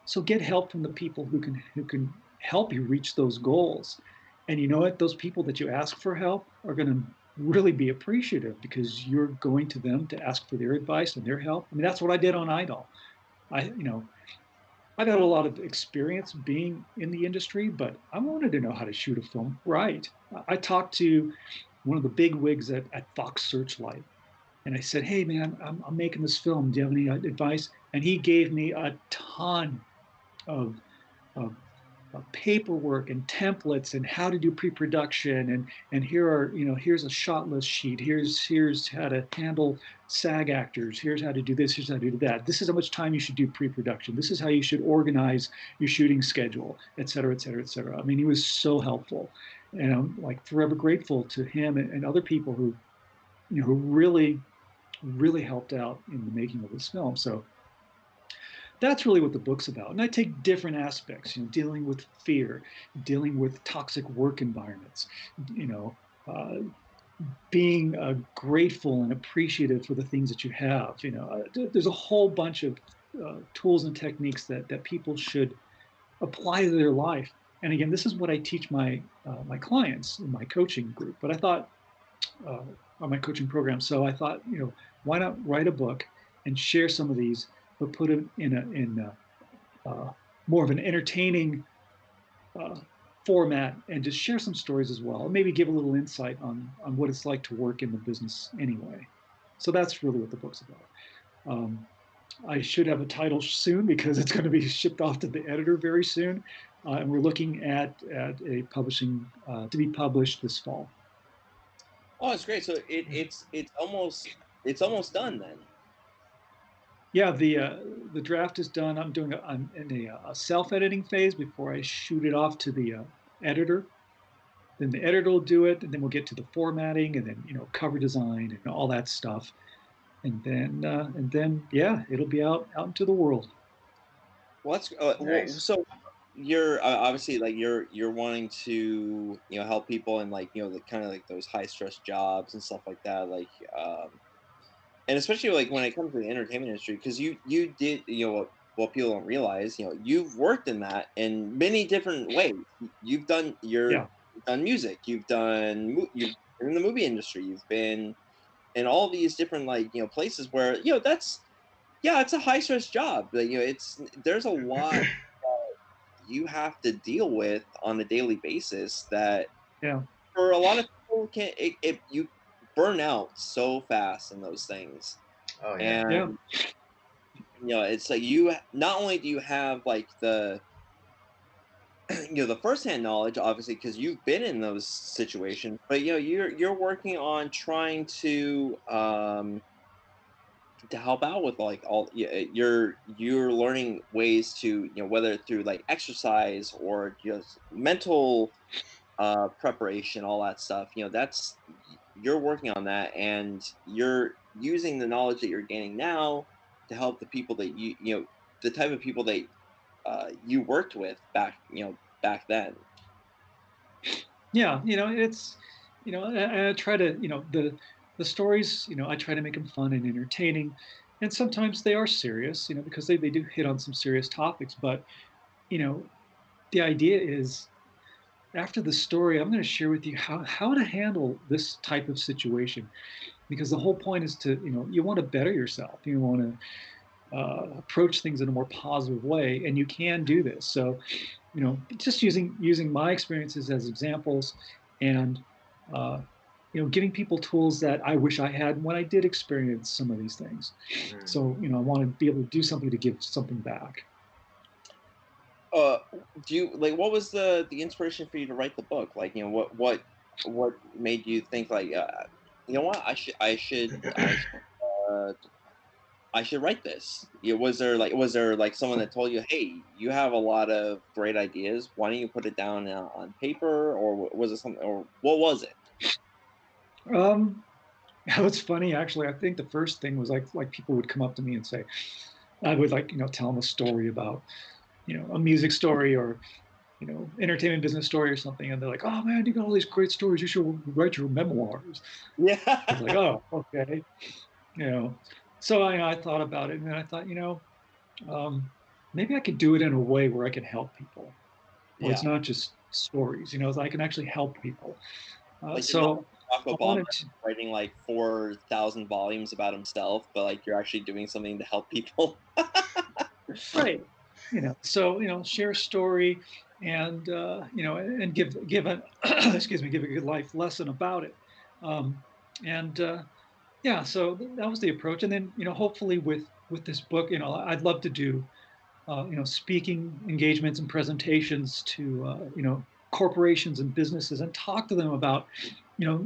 So get help from the people who can help you reach those goals. And you know what? Those people that you ask for help are going to really be appreciative, because you're going to them to ask for their advice and their help. I mean, that's what I did on Idol. I've had a lot of experience being in the industry, but I wanted to know how to shoot a film right. I talked to one of the big wigs at Fox Searchlight, and I said, "Hey, man, I'm making this film. Do you have any advice?" And he gave me a ton of, of paperwork and templates and how to do pre-production, and here's a shot list sheet, here's how to handle SAG actors, here's how to do this, here's how to do that, this is how much time you should do pre-production, this is how you should organize your shooting schedule, et cetera, et cetera, et cetera. I mean, he was so helpful, and I'm like forever grateful to him and other people who who really helped out in the making of this film. So that's really what the book's about. And I take different aspects, dealing with fear, dealing with toxic work environments, you know, uh, being grateful and appreciative for the things that you have. There's a whole bunch of tools and techniques that people should apply to their life. And again, this is what I teach my clients in my coaching group. But I thought, uh, on my coaching program. So I thought, why not write a book and share some of these, but put it in more of an entertaining uh, format, and just share some stories as well, and maybe give a little insight on what it's like to work in the business anyway. So that's really what the book's about. I should have a title soon, because it's going to be shipped off to the editor very soon, and we're looking at a publishing to be published this fall. Oh, it's great. So it's almost done then. Yeah, the draft is done. I'm in a self-editing phase before I shoot it off to the editor. Then the editor will do it, and then we'll get to the formatting, and then cover design and all that stuff, and then yeah, it'll be out into the world. Well, that's Nice. so you're obviously like you're wanting to help people in like the kind of like those high stress jobs and stuff like that, like and especially like when it comes to the entertainment industry, because you did what people don't realize, you've worked in that in many different ways. You've done Yeah, you've done music, you've been in the movie industry, you've been in all these different like places where that's yeah, it's a high stress job. Like, there's a lot you have to deal with on a daily basis that yeah, for a lot of people can you burn out so fast in those things. Oh yeah. yeah, And it's like you not only do you have like the the firsthand knowledge, obviously, because you've been in those situations, but you're working on trying to help out with like all you're learning ways to whether through like exercise or just mental preparation, all that stuff. That's you're working on that, and you're using the knowledge that you're gaining now to help the people that the type of people that you worked with back then. Yeah, it's I try to the stories, I try to make them fun and entertaining, and sometimes they are serious, because they do hit on some serious topics. But you know the idea is, after the story, I'm going to share with you how to handle this type of situation, because the whole point is to you want to better yourself, you want to approach things in a more positive way, and you can do this. So just using my experiences as examples, and uh, giving people tools that I wish I had when I did experience some of these things. Mm. So I want to be able to do something to give something back. uh do you like what was the inspiration for you to write the book? Like what made you think like what uh I should write this? Was there like someone that told you, hey, you have a lot of great ideas, why don't you put it down on paper? Or was it something, or what was it? um it's funny, actually. I think the first thing was like people would come up to me and say, I would like tell them a story about a music story, or entertainment business story or something. And they're like, oh man, you got all these great stories. You should write your memoirs. I was like, Yeah. oh, okay. So I thought about it, and I thought, um, maybe I could do it in a way where I can help people, where it's Yeah, not just stories, so I can actually help people. like you're not So like I Barack Obama wanted to, writing like 4,000 volumes about himself, but like you're actually doing something to help people. right, so share a story, and and give a excuse me, give a good life lesson about it. Um, and Yeah, so that was the approach. And then hopefully with this book, I'd love to do speaking engagements and presentations to corporations and businesses, and talk to them about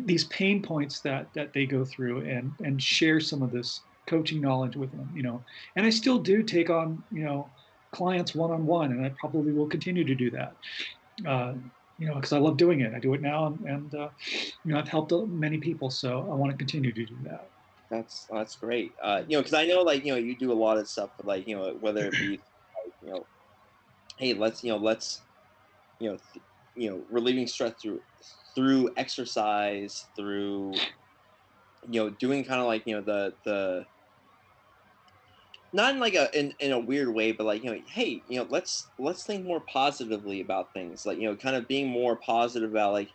these pain points that they go through, and share some of this coaching knowledge with them. And I still do take on clients one on one, and I probably will continue to do that. Uh, because I love doing it. I do it now, and I've helped many people, so I want to continue to do that. That's great. Because I know like you do a lot of stuff, like whether it be like, hey, let's relieving stress through exercise, through doing kind of like the not in like in a weird way, but like hey, let's think more positively about things, like kind of being more positive about like,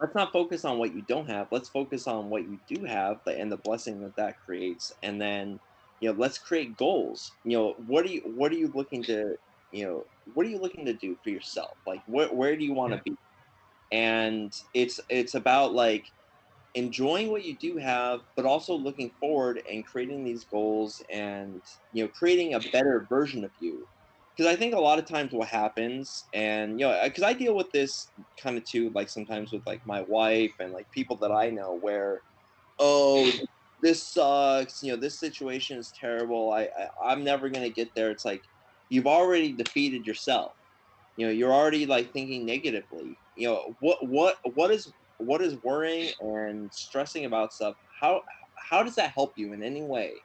let's not focus on what you don't have, let's focus on what you do have, and the blessing that that creates. And then let's create goals. What are you looking to what are you looking to do for yourself? Like where do you want to Yeah. be? And it's about like enjoying what you do have, but also looking forward and creating these goals, and creating a better version of you. Because I think a lot of times what happens, and because I deal with this kind of too, like sometimes with like my wife and like people that I know, where, oh, this sucks, this situation is terrible, I'm never going to get there. It's like you've already defeated yourself. You're already like thinking negatively. What is worrying and stressing about stuff, how does that help you in any way?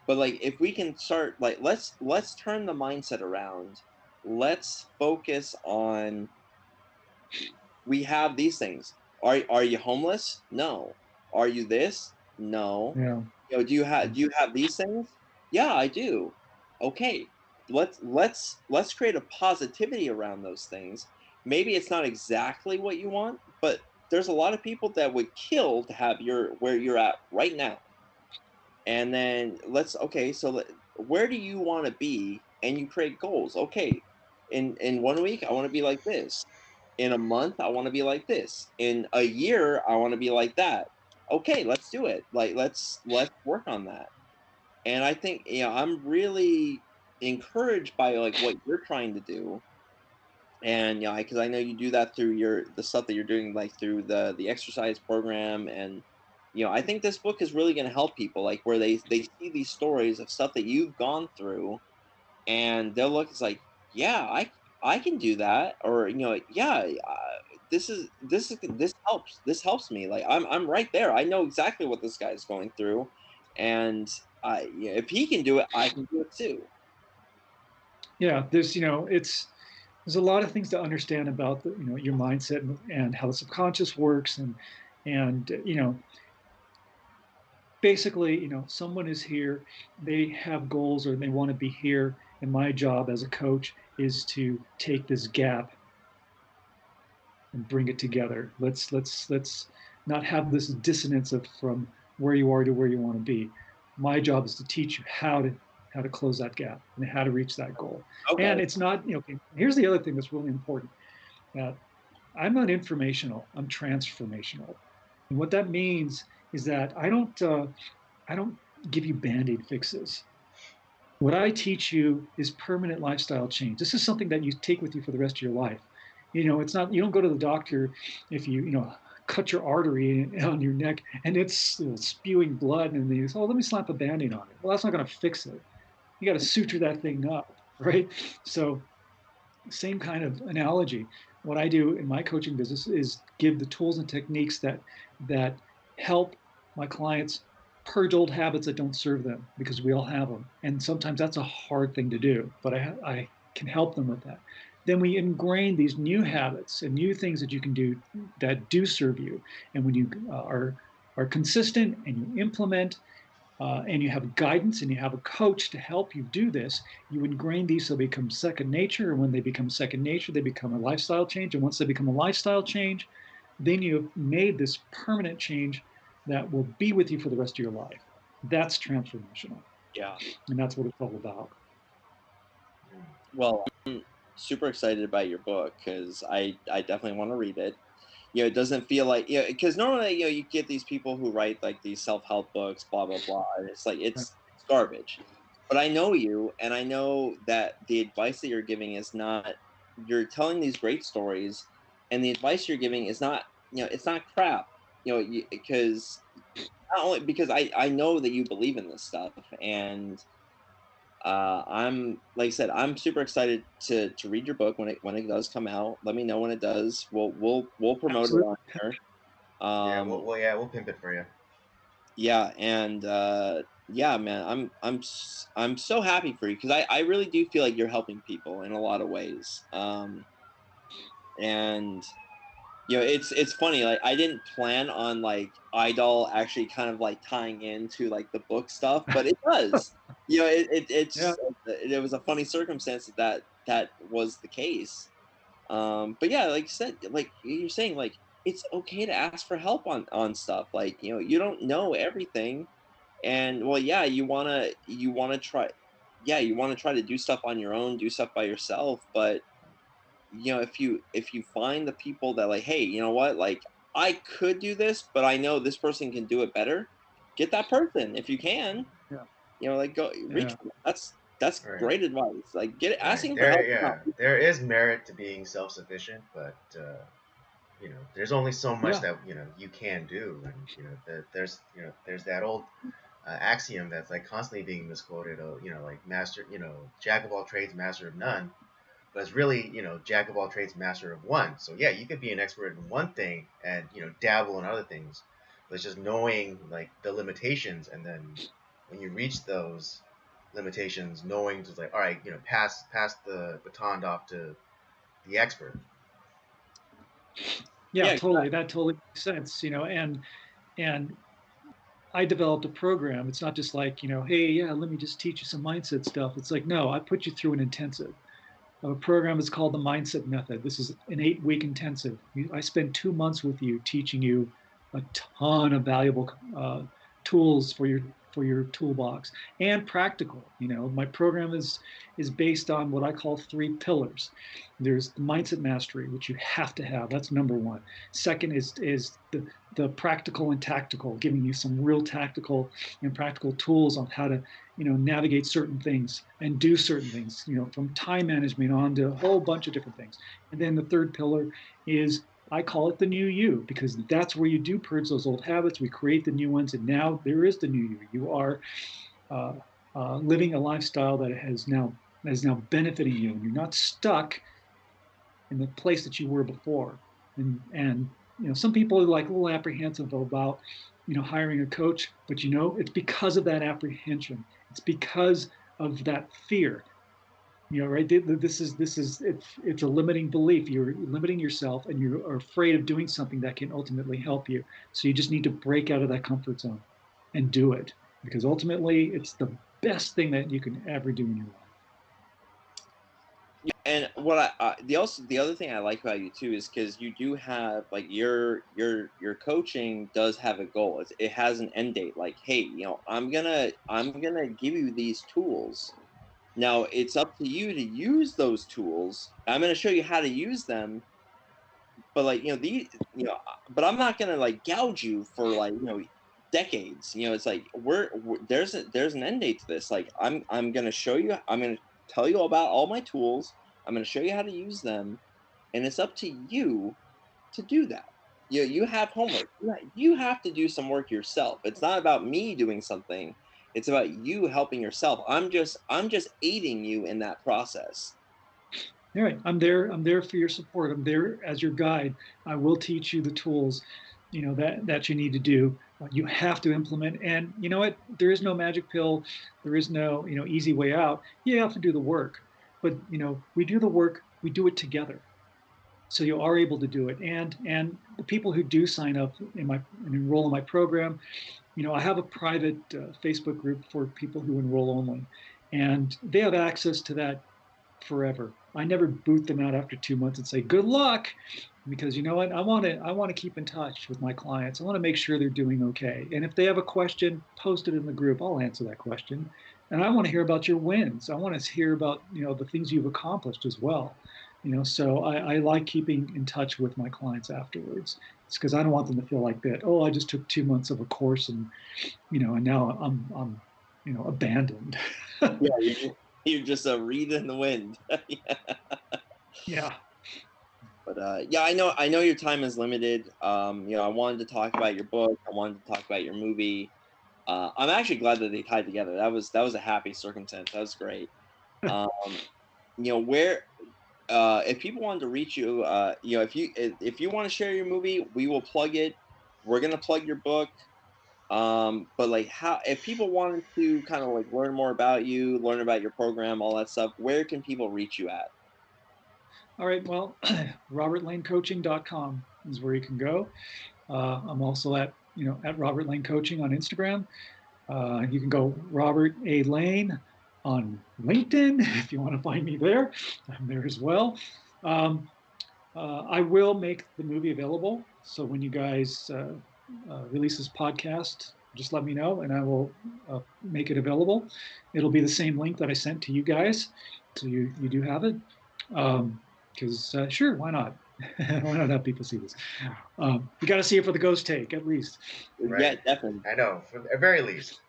But like if we can start, like, let's turn the mindset around. Let's focus on, we have these things. Are you homeless? No. Are you this? No. Yeah. Do you have these things? Yeah, I do. Okay. Let's create a positivity around those things. Maybe it's not exactly what you want, but there's a lot of people that would kill to have your where you're at right now. And then okay, so where do you want to be? And you create goals. Okay, in 1 week I want to be like this. In a month I want to be like this. In a year I want to be like that. Okay, let's do it. Like let's work on that. And I think I'm really encouraged by like what you're trying to do. And because I know you do that through the stuff that you're doing, like through the exercise program. And I think this book is really going to help people, like where they see these stories of stuff that you've gone through, and they'll look, it's like, yeah, I can do that. Or yeah, this helps me, like I'm right there, I know exactly what this guy's going through. And if he can do it, I can do it too. Yeah, there's a lot of things to understand about your mindset and how the subconscious works, and basically, someone is here, they have goals or they want to be here, and my job as a coach is to take this gap and bring it together. Let's not have this dissonance from where you are to where you want to be. My job is to teach you how to close that gap and how to reach that goal. Okay. And it's not, okay, here's the other thing that's really important. Uh, I'm not informational, I'm transformational. And what that means is that I don't give you band-aid fixes. What I teach you is permanent lifestyle change. This is something that you take with you for the rest of your life. It's not, you don't go to the doctor if you cut your artery on your neck and it's spewing blood, and you say, oh, let me slap a band-aid on it. Well, that's not going to fix it. You got to suture that thing up, right? So, same kind of analogy. What I do in my coaching business is give the tools and techniques that help my clients purge old habits that don't serve them, because we all have them. And sometimes that's a hard thing to do, but I can help them with that. Then we ingrain these new habits and new things that you can do that do serve you. And when you are consistent and you implement, and you have guidance and you have a coach to help you do this, you ingrain these so they become second nature. And when they become second nature, they become a lifestyle change. And once they become a lifestyle change, then you've made this permanent change that will be with you for the rest of your life. That's transformational. Yeah. And that's what it's all about. Well, I'm super excited about your book because I definitely want to read it. It doesn't feel like, because normally, you get these people who write like these self-help books, blah blah blah, and it's like it's garbage. But I know you, and I know that the advice that you're giving is not. You're telling these great stories, and the advice you're giving is not, it's not crap. Because not only because I know that you believe in this stuff. And I'm, like I said, I'm super excited to read your book when it does come out. Let me know when it does. We'll promote it Absolutely. on here. Yeah, Um, we'll pimp it for you. yeah, and yeah, man, I'm so happy for you because I really do feel like you're helping people in a lot of ways. And it's funny. Like I didn't plan on like Idol actually kind of like tying into like the book stuff, but it does. Yeah. It was a funny circumstance that was the case. But yeah, like you said, like you're saying, like it's okay to ask for help on stuff. Like you don't know everything, and well, yeah, you wanna try, yeah, you wanna try to do stuff on your own, do stuff by yourself, but if you find the people that like, hey, you know what, like I could do this, but I know this person can do it better. Get that person if you can. Yeah. Like go reach Yeah. for them. That's Right. great advice. Like get Right. asking for There, help is not yeah, there is merit to being self-sufficient, but there's only so much Yeah. that you can do, and there's that old axiom that's like constantly being misquoted. Like master, jack of all trades, master of none. But it's really, jack of all trades, master of one. So yeah, you could be an expert in one thing and dabble in other things, but it's just knowing like the limitations, and then when you reach those limitations, knowing to like, all right, pass the baton off to the expert. Yeah, yeah, totally. That totally makes sense. And I developed a program. It's not just like, hey, yeah, let me just teach you some mindset stuff. It's like, no, I put you through an intensive. A program is called the Mindset Method. This is an 8-week intensive. I spend 2 months with you, teaching you a ton of valuable tools for your toolbox, and practical. My program is based on what I call 3 pillars. There's the mindset mastery, which you have to have. That's number one. Second is the practical and tactical, giving you some real tactical and practical tools on how to navigate certain things and do certain things, from time management on to a whole bunch of different things. And then the third pillar is, I call it the new you, because that's where you do purge those old habits. We create the new ones, and now there is the new you. You are uh, living a lifestyle that is now benefiting you, and you're not stuck in the place that you were before. And some people are like a little apprehensive about hiring a coach, but it's because of that apprehension. It's because of that fear. Right? This is it's a limiting belief. You're limiting yourself, and you are afraid of doing something that can ultimately help you. So you just need to break out of that comfort zone and do it, because ultimately it's the best thing that you can ever do in your life. And what the other thing I like about you too is because you do have, like, your coaching does have a goal. It has an end date. Like, hey, I'm gonna give you these tools. Now it's up to you to use those tools. I'm gonna show you how to use them. But like, but I'm not gonna like gouge you for like, decades. It's like there's an end date to this. Like, I'm gonna show you. I'm gonna tell you about all my tools. I'm gonna show you how to use them, and it's up to you to do that. You have homework. You have to do some work yourself. It's not about me doing something. It's about you helping yourself. I'm just aiding you in that process. All right, I'm there for your support. I'm there as your guide. I will teach you the tools, that you need to do. You have to implement, and you know what? There is no magic pill. There is no, easy way out. You have to do the work, but we do the work. We do it together, so you are able to do it. And the people who do sign up and enroll in my program, I have a private Facebook group for people who enroll only, and they have access to that forever. I never boot them out after 2 months and say good luck, because you know what? I want to keep in touch with my clients. I want to make sure they're doing okay. And if they have a question, post it in the group. I'll answer that question. And I want to hear about your wins. I want to hear about the things you've accomplished as well. So I like keeping in touch with my clients afterwards. It's because I don't want them to feel like that. Oh, I just took 2 months of a course, and and now I'm abandoned. Yeah, you're just a reed in the wind. Yeah. But yeah, I know your time is limited. I wanted to talk about your book. I wanted to talk about your movie. I'm actually glad that they tied together. That was a happy circumstance. That was great. Um, where if people wanted to reach you, if you want to share your movie, we will plug it. We're gonna plug your book. But like, how, if people wanted to kind of like learn more about you, learn about your program, all that stuff, where can people reach you at? All right. Well, robertlanecoaching.com is where you can go. I'm also at Robert Lane Coaching on Instagram. You can go Robert A. Lane on LinkedIn if you want to find me there. I'm there as well. I will make the movie available. So when you guys release this podcast, just let me know and I will make it available. It'll be the same link that I sent to you guys. So you do have it. Because sure, why not? Why not have people see this? You got to see it for the ghost take, at least. Right. Yeah, definitely. I know, for the very least,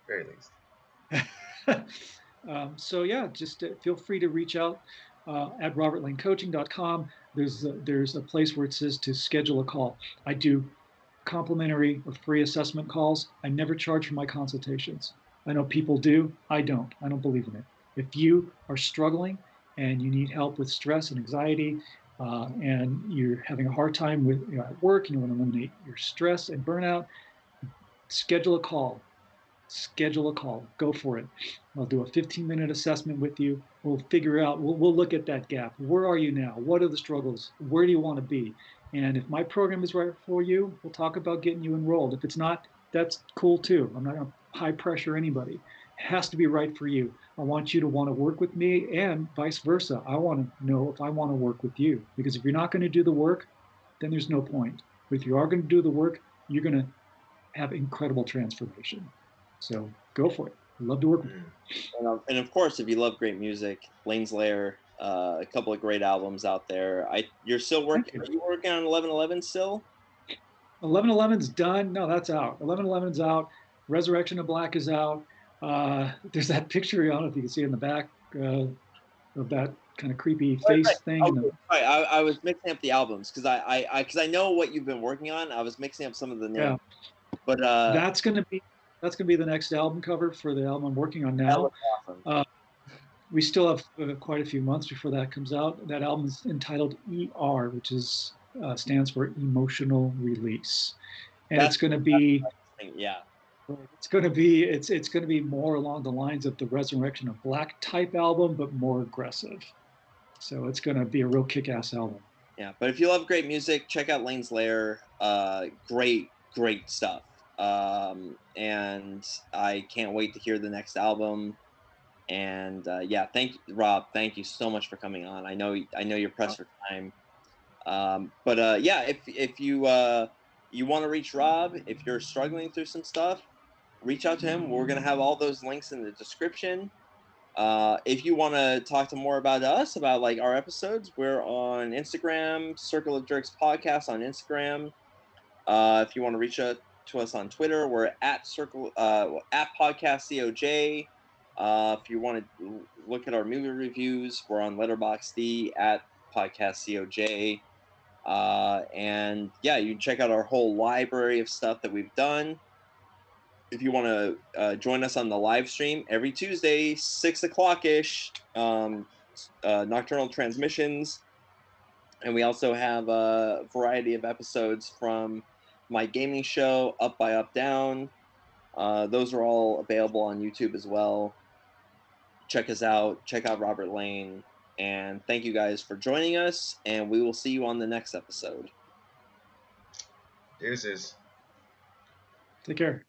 So yeah, just feel free to reach out at robertlanecoaching.com. There's a place where it says to schedule a call. I do complimentary or free assessment calls. I never charge for my consultations. I know people do. I don't. I don't believe in it. If you are struggling and you need help with stress and anxiety, and you're having a hard time with at work, and you want to eliminate your stress and burnout, schedule a call. Schedule a call. Go for it. I'll do a 15-minute assessment with you. We'll figure out, we'll look at that gap. Where are you now? What are the struggles? Where do you want to be? And if my program is right for you, we'll talk about getting you enrolled. If it's not, that's cool too. I'm not going to high pressure anybody. It has to be right for you. I want you to want to work with me, and vice versa. I want to know if I want to work with you, because if you're not going to do the work, then there's no point. But if you are going to do the work, you're going to have incredible transformation. So go for it. I'd love to work with you. And of course, if you love great music, Lane's Lair, a couple of great albums out there. You're still working. Are you working on 1111 still? 1111's done. No, that's out. 1111's out. Resurrection of Black is out. There's that picture, I don't know if you can see in the back of that kind of creepy face thing. Okay. Right. I was mixing up the albums because I know what you've been working on. I was mixing up some of the names. Yeah, But that's gonna be the next album cover for the album I'm working on that now. looks awesome. We still have quite a few months before that comes out. That album is entitled ER, which is stands for Emotional Release, and That's it's going to be yeah. it's going to be more along the lines of the Resurrection of Black type album, but more aggressive. So it's going to be a real kick-ass album. Yeah, but if you love great music, check out Lane's Lair. Great stuff. And I can't wait to hear the next album. And yeah, thank you, Rob. Thank you so much for coming on. I know you're pressed for time. But yeah, if you want to reach Rob, if you're struggling through some stuff, reach out to him. We're gonna have all those links in the description. If you want to talk to more about us, about like our episodes, we're on Instagram, Circle of Jerks Podcast on Instagram. If you want to reach out to us on Twitter, we're at at Podcast COJ. If you want to look at our movie reviews, we're on Letterboxd at Podcast COJ. And yeah, you can check out our whole library of stuff that we've done. If you want to join us on the live stream every Tuesday, 6 o'clock ish, Nocturnal Transmissions. And we also have a variety of episodes from my gaming show, Up by Up Down. Those are all available on YouTube as well. Check us out. Check out Robert Lane. And thank you guys for joining us. And we will see you on the next episode. Deuces. Take care.